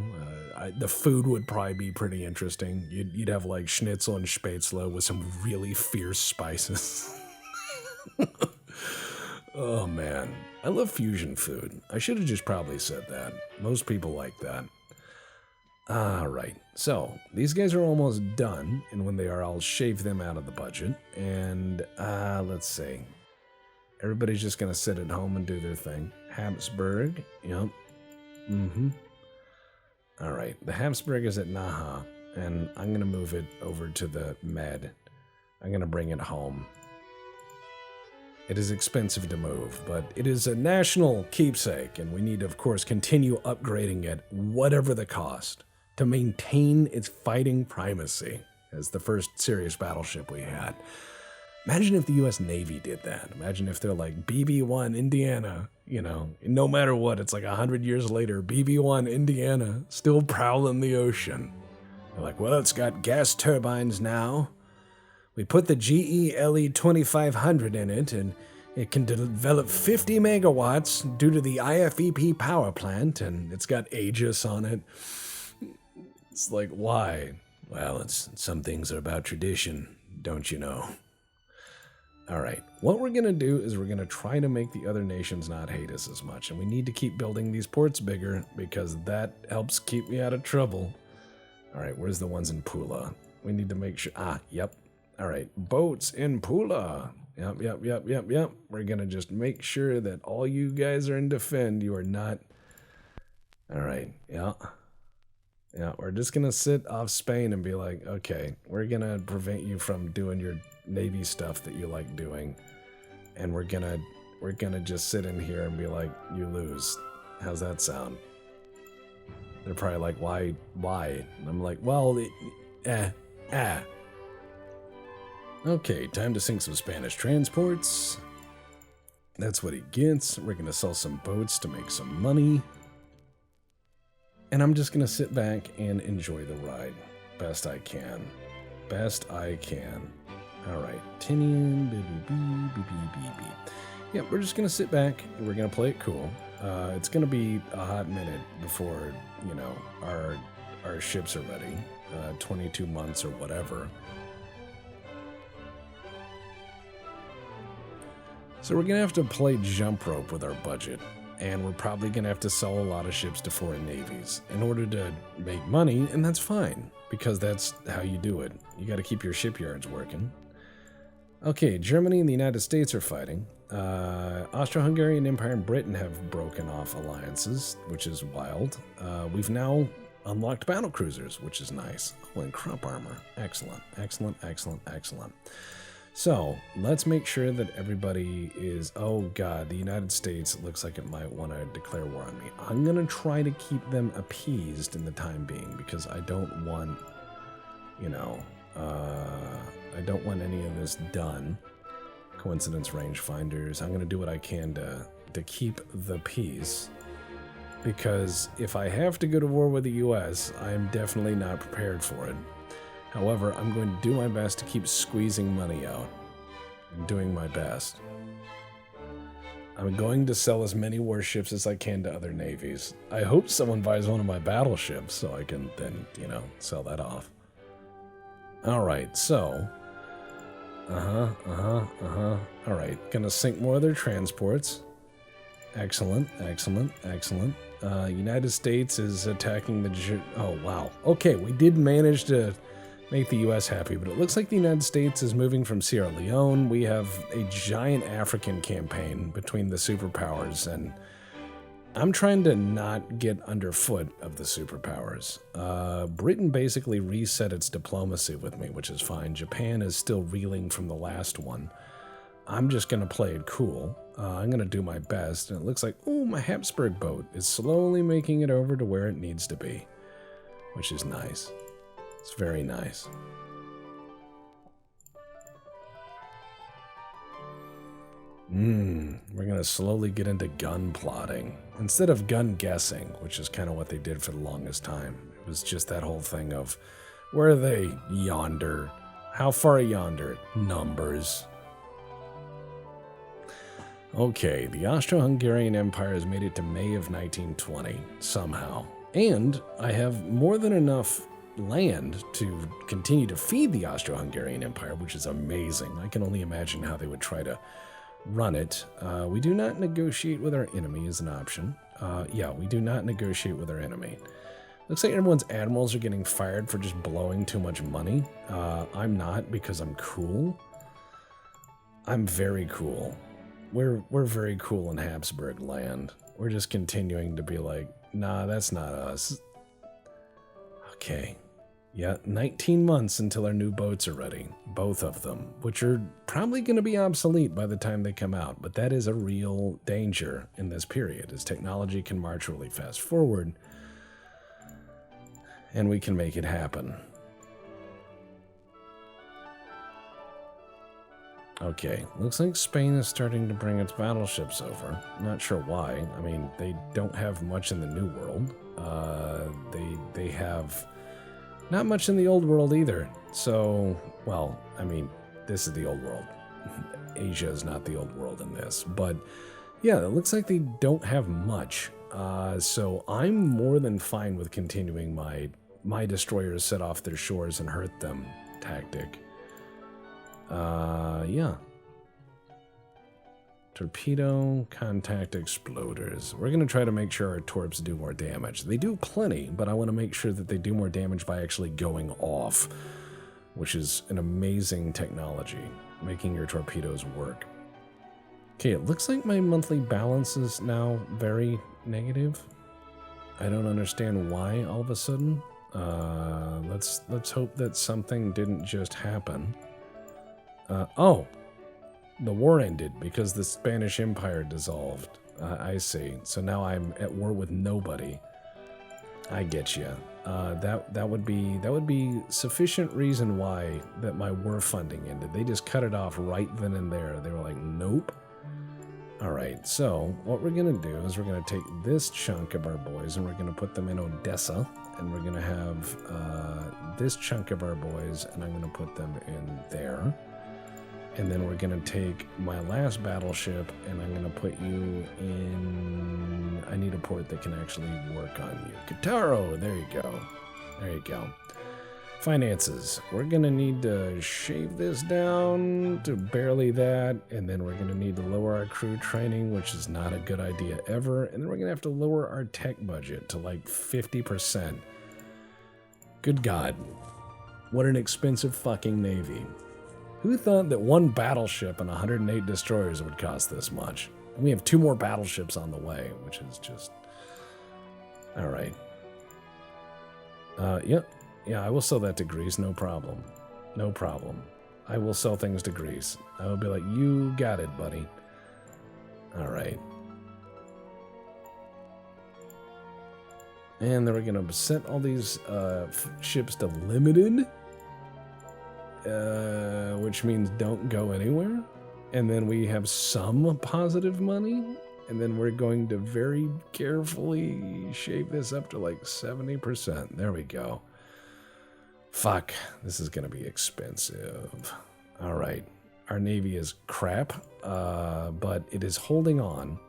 The food would probably be pretty interesting. You'd have like schnitzel and spätzle with some really fierce spices. Oh man, I love fusion food. I should have just probably said that. Most people like that. Alright, so these guys are almost done, and when they are, I'll shave them out of the budget. And let's see. Everybody's just gonna sit at home and do their thing. Habsburg, yep. Alright, the Habsburg is at Naha, and I'm gonna move it over to the Med. I'm gonna bring it home. It is expensive to move, but it is a national keepsake, and we need to, of course, continue upgrading it, whatever the cost, to maintain its fighting primacy as the first serious battleship we had. Imagine if the U.S. Navy did that. Imagine if they're like, BB-1 Indiana, you know, no matter what, it's like 100 years later, BB-1 Indiana, still prowling the ocean. They're like, well, it's got gas turbines now. We put the GE LE 2500 in it, and it can develop 50 megawatts due to the IFEP power plant, and it's got Aegis on it. It's like, why? Well, some things are about tradition, don't you know? All right, what we're going to do is we're going to try to make the other nations not hate us as much, and we need to keep building these ports bigger because that helps keep me out of trouble. All right, where's the ones in Pula? We need to make sure... yep. All right, boats in Pula. Yep. We're going to just make sure that all you guys are in defend. You are not... All right, yeah, we're just going to sit off Spain and be like, okay, we're going to prevent you from doing your Navy stuff that you like doing. And we're going to just sit in here and be like, you lose. How's that sound? They're probably like, why? And I'm like, well, Okay, time to sink some Spanish transports. That's what he gets. We're going to sell some boats to make some money. And I'm just going to sit back and enjoy the ride. Best I can. All right. Tinian. Yeah, we're just going to sit back and we're going to play it cool. It's going to be a hot minute before, you know, our ships are ready. 22 months or whatever. So we're going to have to play jump rope with our budget. And we're probably going to have to sell a lot of ships to foreign navies in order to make money, and that's fine, because that's how you do it. You got to keep your shipyards working. Okay, Germany and the United States are fighting. Austria-Hungary and Empire and Britain have broken off alliances, which is wild. We've now unlocked battle cruisers, which is nice. Oh, and crop armor. Excellent. So, let's make sure that everybody is... Oh, God, the United States looks like it might want to declare war on me. I'm going to try to keep them appeased in the time being, because I don't want, you know, I don't want any of this done. Coincidence rangefinders. I'm going to do what I can to keep the peace, because if I have to go to war with the U.S., I am definitely not prepared for it. However, I'm going to do my best to keep squeezing money out. I'm doing my best. I'm going to sell as many warships as I can to other navies. I hope someone buys one of my battleships so I can then, you know, sell that off. Alright, so... Alright, gonna sink more of their transports. Excellent. United States is attacking the... Oh, wow. Okay, we did manage to make the U.S. happy, but it looks like the United States is moving from Sierra Leone. We have a giant African campaign between the superpowers, and I'm trying to not get underfoot of the superpowers. Britain basically reset its diplomacy with me, which is fine. Japan is still reeling from the last one. I'm just going to play it cool. I'm going to do my best. And it looks like, oh, my Habsburg boat is slowly making it over to where it needs to be, which is nice. It's very nice. We're going to slowly get into gun plotting instead of gun guessing, which is kind of what they did for the longest time. It was just that whole thing of, where are they? Yonder. How far yonder? Numbers. Okay, the Austro-Hungarian Empire has made it to May of 1920, somehow. And I have more than enough land to continue to feed the Austro-Hungarian Empire, which is amazing. I can only imagine how they would try to run it. We do not negotiate with our enemy as an option. Yeah, we do not negotiate with our enemy. Looks like everyone's admirals are getting fired for just blowing too much money. I'm not, because I'm cool. I'm very cool. We're very cool in Habsburg land. We're just continuing to be like, nah, that's not us. Okay. Yeah, 19 months until our new boats are ready. Both of them, which are probably going to be obsolete by the time they come out. But that is a real danger in this period, as technology can march really fast forward. And we can make it happen. Okay, looks like Spain is starting to bring its battleships over. Not sure why. I mean, they don't have much in the New World. They have not much in the Old World either. So, well, I mean, this is the Old World. Asia is not the Old World in this. But, yeah, it looks like they don't have much. So I'm more than fine with continuing my destroyers set off their shores and hurt them tactic. Yeah. Torpedo, contact exploders. We're going to try to make sure our torps do more damage. They do plenty, but I want to make sure that they do more damage by actually going off, which is an amazing technology, making your torpedoes work. Okay, it looks like my monthly balance is now very negative. I don't understand why all of a sudden. Let's hope that something didn't just happen. Oh, the war ended because the Spanish Empire dissolved. I see. So now I'm at war with nobody. I get you. That would be sufficient reason why that my war funding ended. They just cut it off right then and there. They were like, nope. All right, so what we're going to do is we're going to take this chunk of our boys and we're going to put them in Odessa, and we're going to have this chunk of our boys, and I'm going to put them in there. And then we're going to take my last battleship, and I'm going to put you in... I need a port that can actually work on you. Kataro, there you go. There you go. Finances. We're going to need to shave this down to barely that, and then we're going to need to lower our crew training, which is not a good idea ever, and then we're going to have to lower our tech budget to like 50%. Good God. What an expensive fucking navy. Who thought that one battleship and 108 destroyers would cost this much? And we have 2 more battleships on the way, which is just... Alright. Yep. Yeah, I will sell that to Greece, no problem. No problem. I will sell things to Greece. I will be like, you got it, buddy. Alright. And then we're going to set all these ships to limited. Which means don't go anywhere. And then we have some positive money. And then we're going to very carefully shave this up to like 70%. There we go. Fuck, this is going to be expensive. All right. Our navy is crap, but it is holding on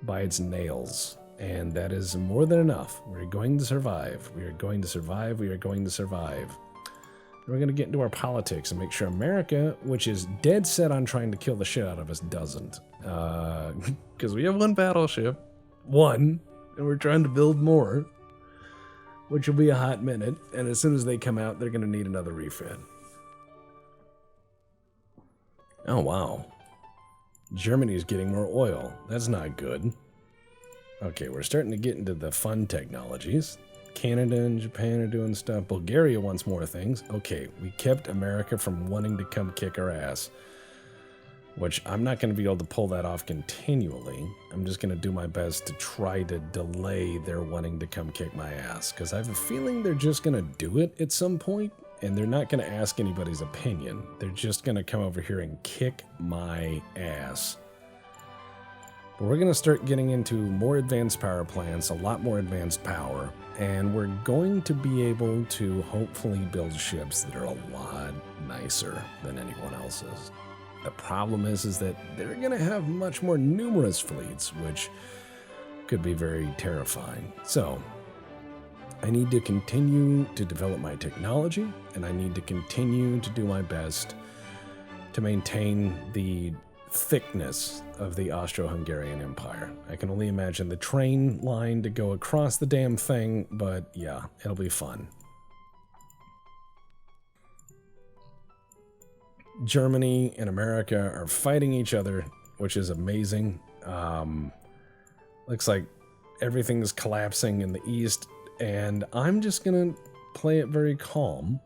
by its nails. And that is more than enough. We're going to survive. We are going to survive. We are going to survive. We're going to get into our politics and make sure America, which is dead set on trying to kill the shit out of us, doesn't. Because we have 1 battleship. 1. And we're trying to build more. Which will be a hot minute. And as soon as they come out, they're going to need another refit. Oh, wow. Germany's getting more oil. That's not good. Okay, we're starting to get into the fun technologies. Canada and Japan are doing stuff. Bulgaria wants more things. Okay, we kept America from wanting to come kick our ass. which I'm not going to be able to pull that off continually. I'm just going to do my best to try to delay their wanting to come kick my ass, because I have a feeling they're just going to do it at some point, and they're not going to ask anybody's opinion. They're just going to come over here and kick my ass. But we're going to start getting into more advanced power plants, a lot more advanced power, and we're going to be able to hopefully build ships that are a lot nicer than anyone else's. The problem is that they're going to have much more numerous fleets, which could be very terrifying. So, I need to continue to develop my technology, and I need to continue to do my best to maintain the thickness of the Austro-Hungarian Empire. I can only imagine the train line to go across the damn thing, but yeah, it'll be fun. Germany and America are fighting each other, which is amazing. Looks like everything's collapsing in the east, and I'm just gonna play it very calm.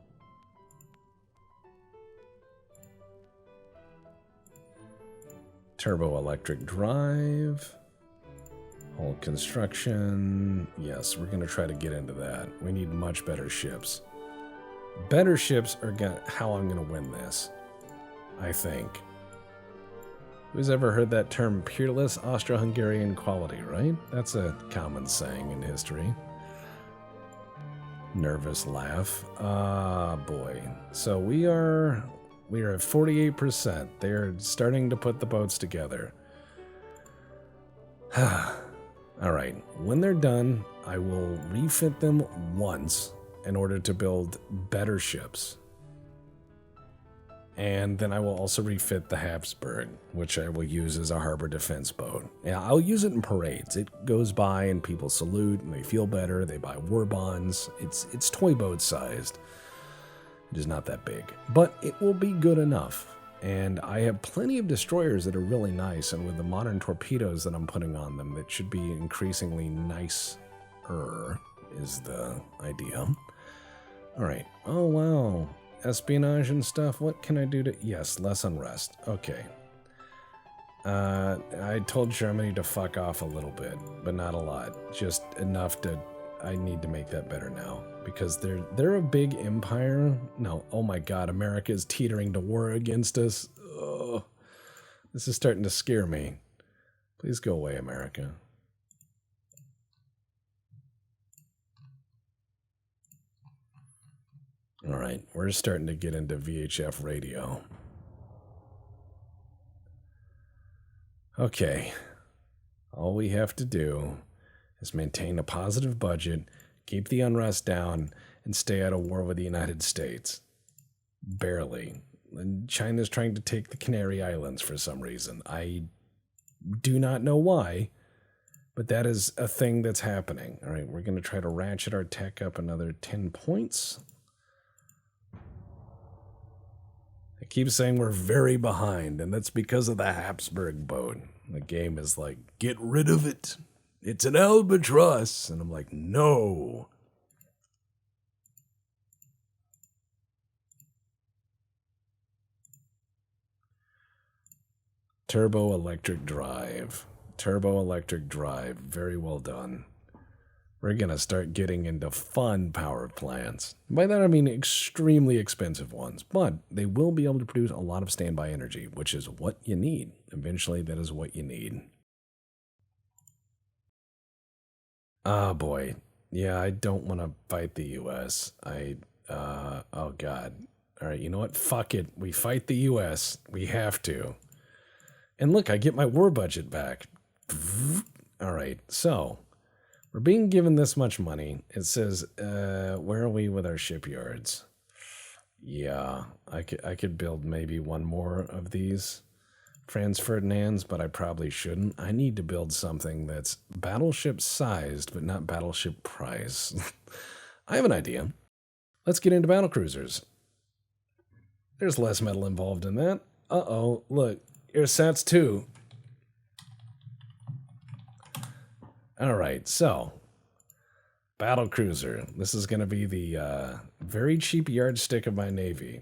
Turbo electric drive, hull construction. Yes, we're gonna try to get into that. We need much better ships. Better ships are how I'm gonna win this, I think. Who's ever heard that term, peerless Austro-Hungarian quality, right? That's a common saying in history. Nervous laugh. Ah, boy. So we are at 48%. They're starting to put the boats together. All right. When they're done, I will refit them once in order to build better ships. And then I will also refit the Habsburg, which I will use as a harbor defense boat. Yeah, I'll use it in parades. It goes by and people salute and they feel better. They buy war bonds. It's toy boat sized. It is not that big, but it will be good enough. And I have plenty of destroyers that are really nice, and with the modern torpedoes that I'm putting on them, that should be increasingly nicer, is the idea. All right. Oh, wow. Espionage and stuff. What can I do to... Yes, less unrest. Okay. I told Germany to fuck off a little bit, but not a lot. Just enough to... I need to make that better now, because they're a big empire. No, oh my god, America is teetering to war against us. Ugh. This is starting to scare me. Please go away, America. All right, we're starting to get into VHF radio. Okay, all we have to do is maintain a positive budget, keep the unrest down, and stay out of war with the United States. Barely. And China's trying to take the Canary Islands for some reason. I do not know why, but that is a thing that's happening. All right, we're going to try to ratchet our tech up another 10 points. I keep saying we're very behind, and that's because of the Habsburg boat. The game is like, get rid of it. It's an albatross. And I'm like, no. Turbo electric drive. Turbo electric drive. Very well done. We're going to start getting into fun power plants. By that I mean extremely expensive ones, but they will be able to produce a lot of standby energy, which is what you need. Eventually, that is what you need. Oh boy. Yeah, I don't want to fight the US. Oh god. All right, you know what? Fuck it. We fight the US. We have to. And look, I get my war budget back. All right, so we're being given this much money. It says, where are we with our shipyards? Yeah, I could build maybe one more of these Franz Ferdinands, but I probably shouldn't. I need to build something that's battleship sized, but not battleship price. I have an idea. Let's get into battle cruisers. There's less metal involved in that. Uh-oh, look, ersatz 2. All right, so battle cruiser. This is going to be the very cheap yardstick of my navy.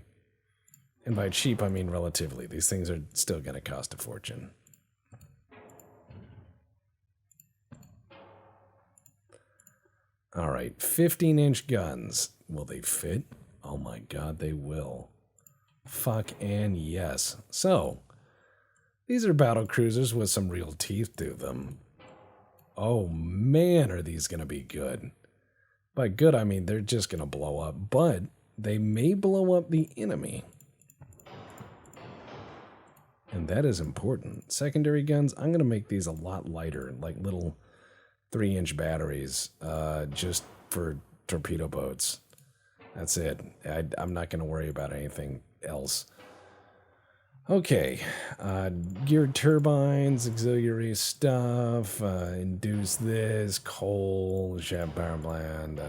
And by cheap, I mean relatively. These things are still going to cost a fortune. All right, 15-inch guns. Will they fit? Oh my god, they will. Fuck and yes. So, these are battle cruisers with some real teeth to them. Oh man, are these going to be good. By good, I mean they're just going to blow up, but they may blow up the enemy. And that is important. Secondary guns, I'm going to make these a lot lighter, like little 3-inch batteries, just for torpedo boats. That's it. I'm not going to worry about anything else. Okay, geared turbines, auxiliary stuff, induce this, coal, shaft power plant,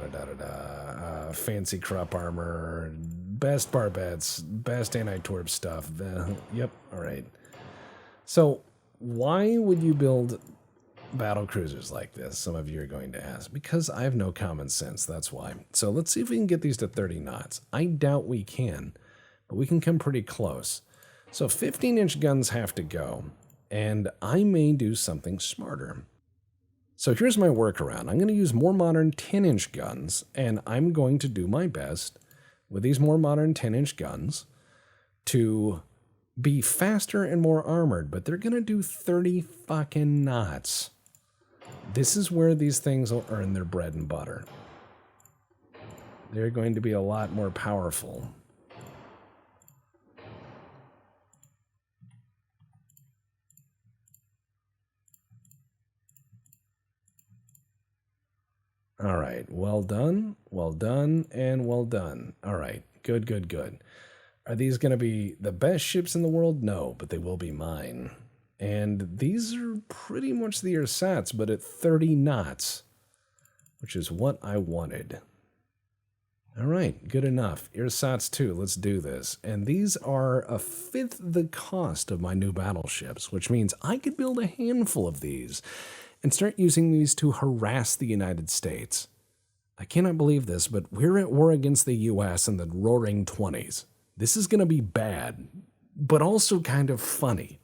fancy crop armor, best barbettes, best anti-torp stuff. Yep, all right. So, why would you build battle cruisers like this? Some of you are going to ask. Because I have no common sense, that's why. So let's see if we can get these to 30 knots. I doubt we can, but we can come pretty close. So 15-inch guns have to go, and I may do something smarter. So here's my workaround. I'm going to use more modern 10-inch guns, and I'm going to do my best with these more modern 10-inch guns to be faster and more armored, but they're going to do 30 fucking knots. This is where these things will earn their bread and butter. They're going to be a lot more powerful. All right, well done, and well done. All right, good, good, good. Are these going to be the best ships in the world? No, but they will be mine. And these are pretty much the ersatz, but at 30 knots, which is what I wanted. All right, good enough. Ersatz 2, let's do this. And these are a fifth the cost of my new battleships, which means I could build a handful of these and start using these to harass the United States. I cannot believe this, but we're at war against the U.S. in the roaring 20s. This is going to be bad, but also kind of funny.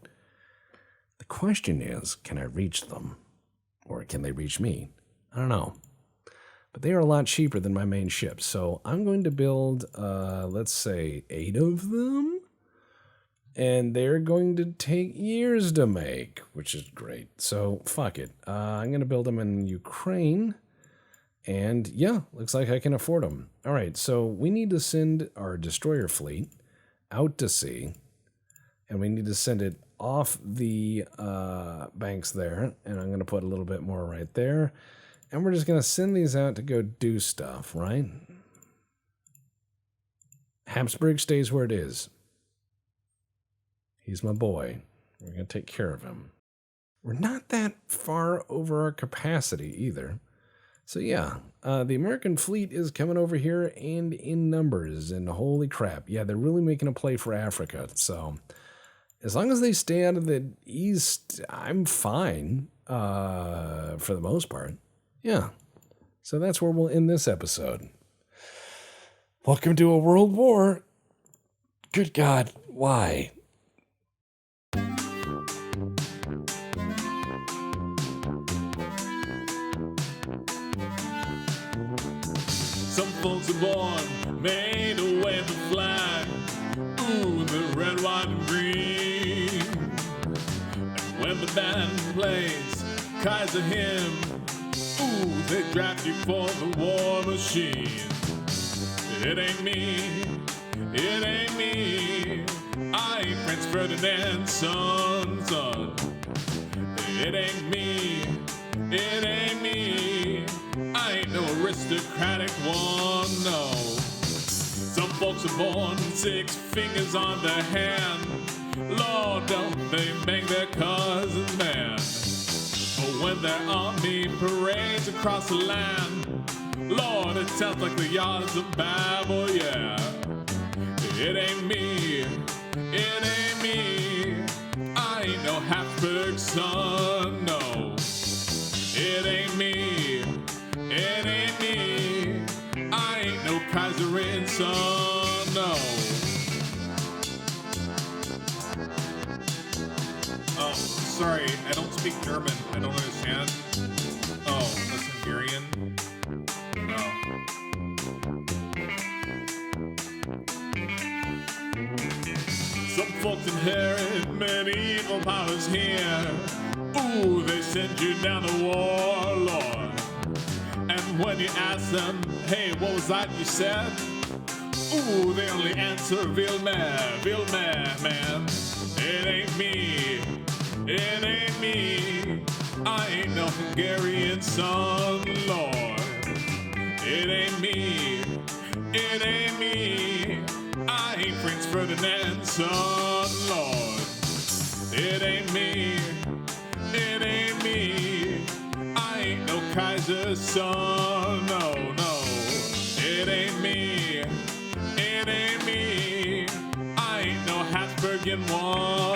The question is, can I reach them? Or can they reach me? I don't know. But they are a lot cheaper than my main ships, so I'm going to build, let's say, 8 of them. And they're going to take years to make, which is great. So, fuck it. I'm going to build them in Ukraine. And, yeah, looks like I can afford them. All right, so we need to send our destroyer fleet out to sea. And we need to send it off the banks there. And I'm going to put a little bit more right there. And we're just going to send these out to go do stuff, right? Habsburg stays where it is. He's my boy. We're going to take care of him. We're not that far over our capacity either. So yeah, the American fleet is coming over here and in numbers, and holy crap. Yeah, they're really making a play for Africa. So as long as they stay out of the east, I'm fine for the most part. Yeah, so that's where we'll end this episode. Welcome to a world war. Good God, why? Some folks are born, made to wave the flag. Ooh, the red, white, and green. And when the band plays Kaiser hymn, ooh, they draft you for the war machine. It ain't me, it ain't me. I ain't Prince Ferdinand's son. It ain't me, it ain't me. I ain't no aristocratic one, no. Some folks are born with 6 fingers on their hand. Lord, don't they make their cousins mad. But when their army parades across the land, Lord, it sounds like the yards of Babel, yeah. It ain't me, it ain't me. I ain't no Habsburg son, no. It ain't me, it ain't me. I ain't no Kaiserin son, no. sorry, I don't speak German. I don't understand. Oh, that's Hungarian. Oh. Some folks inherit medieval powers here. Ooh, they send you down to war, Lord. And when you ask them, hey, what was that you said? Ooh, they only answer, Vilmer, man. It ain't me, it ain't me. I ain't no Hungarian son, Lord. It ain't me, it ain't me. I ain't Prince Ferdinand's son, Lord. It ain't me, it ain't me. I ain't no Kaiser's son, no, no. It ain't me, it ain't me. I ain't no Habsburgian one.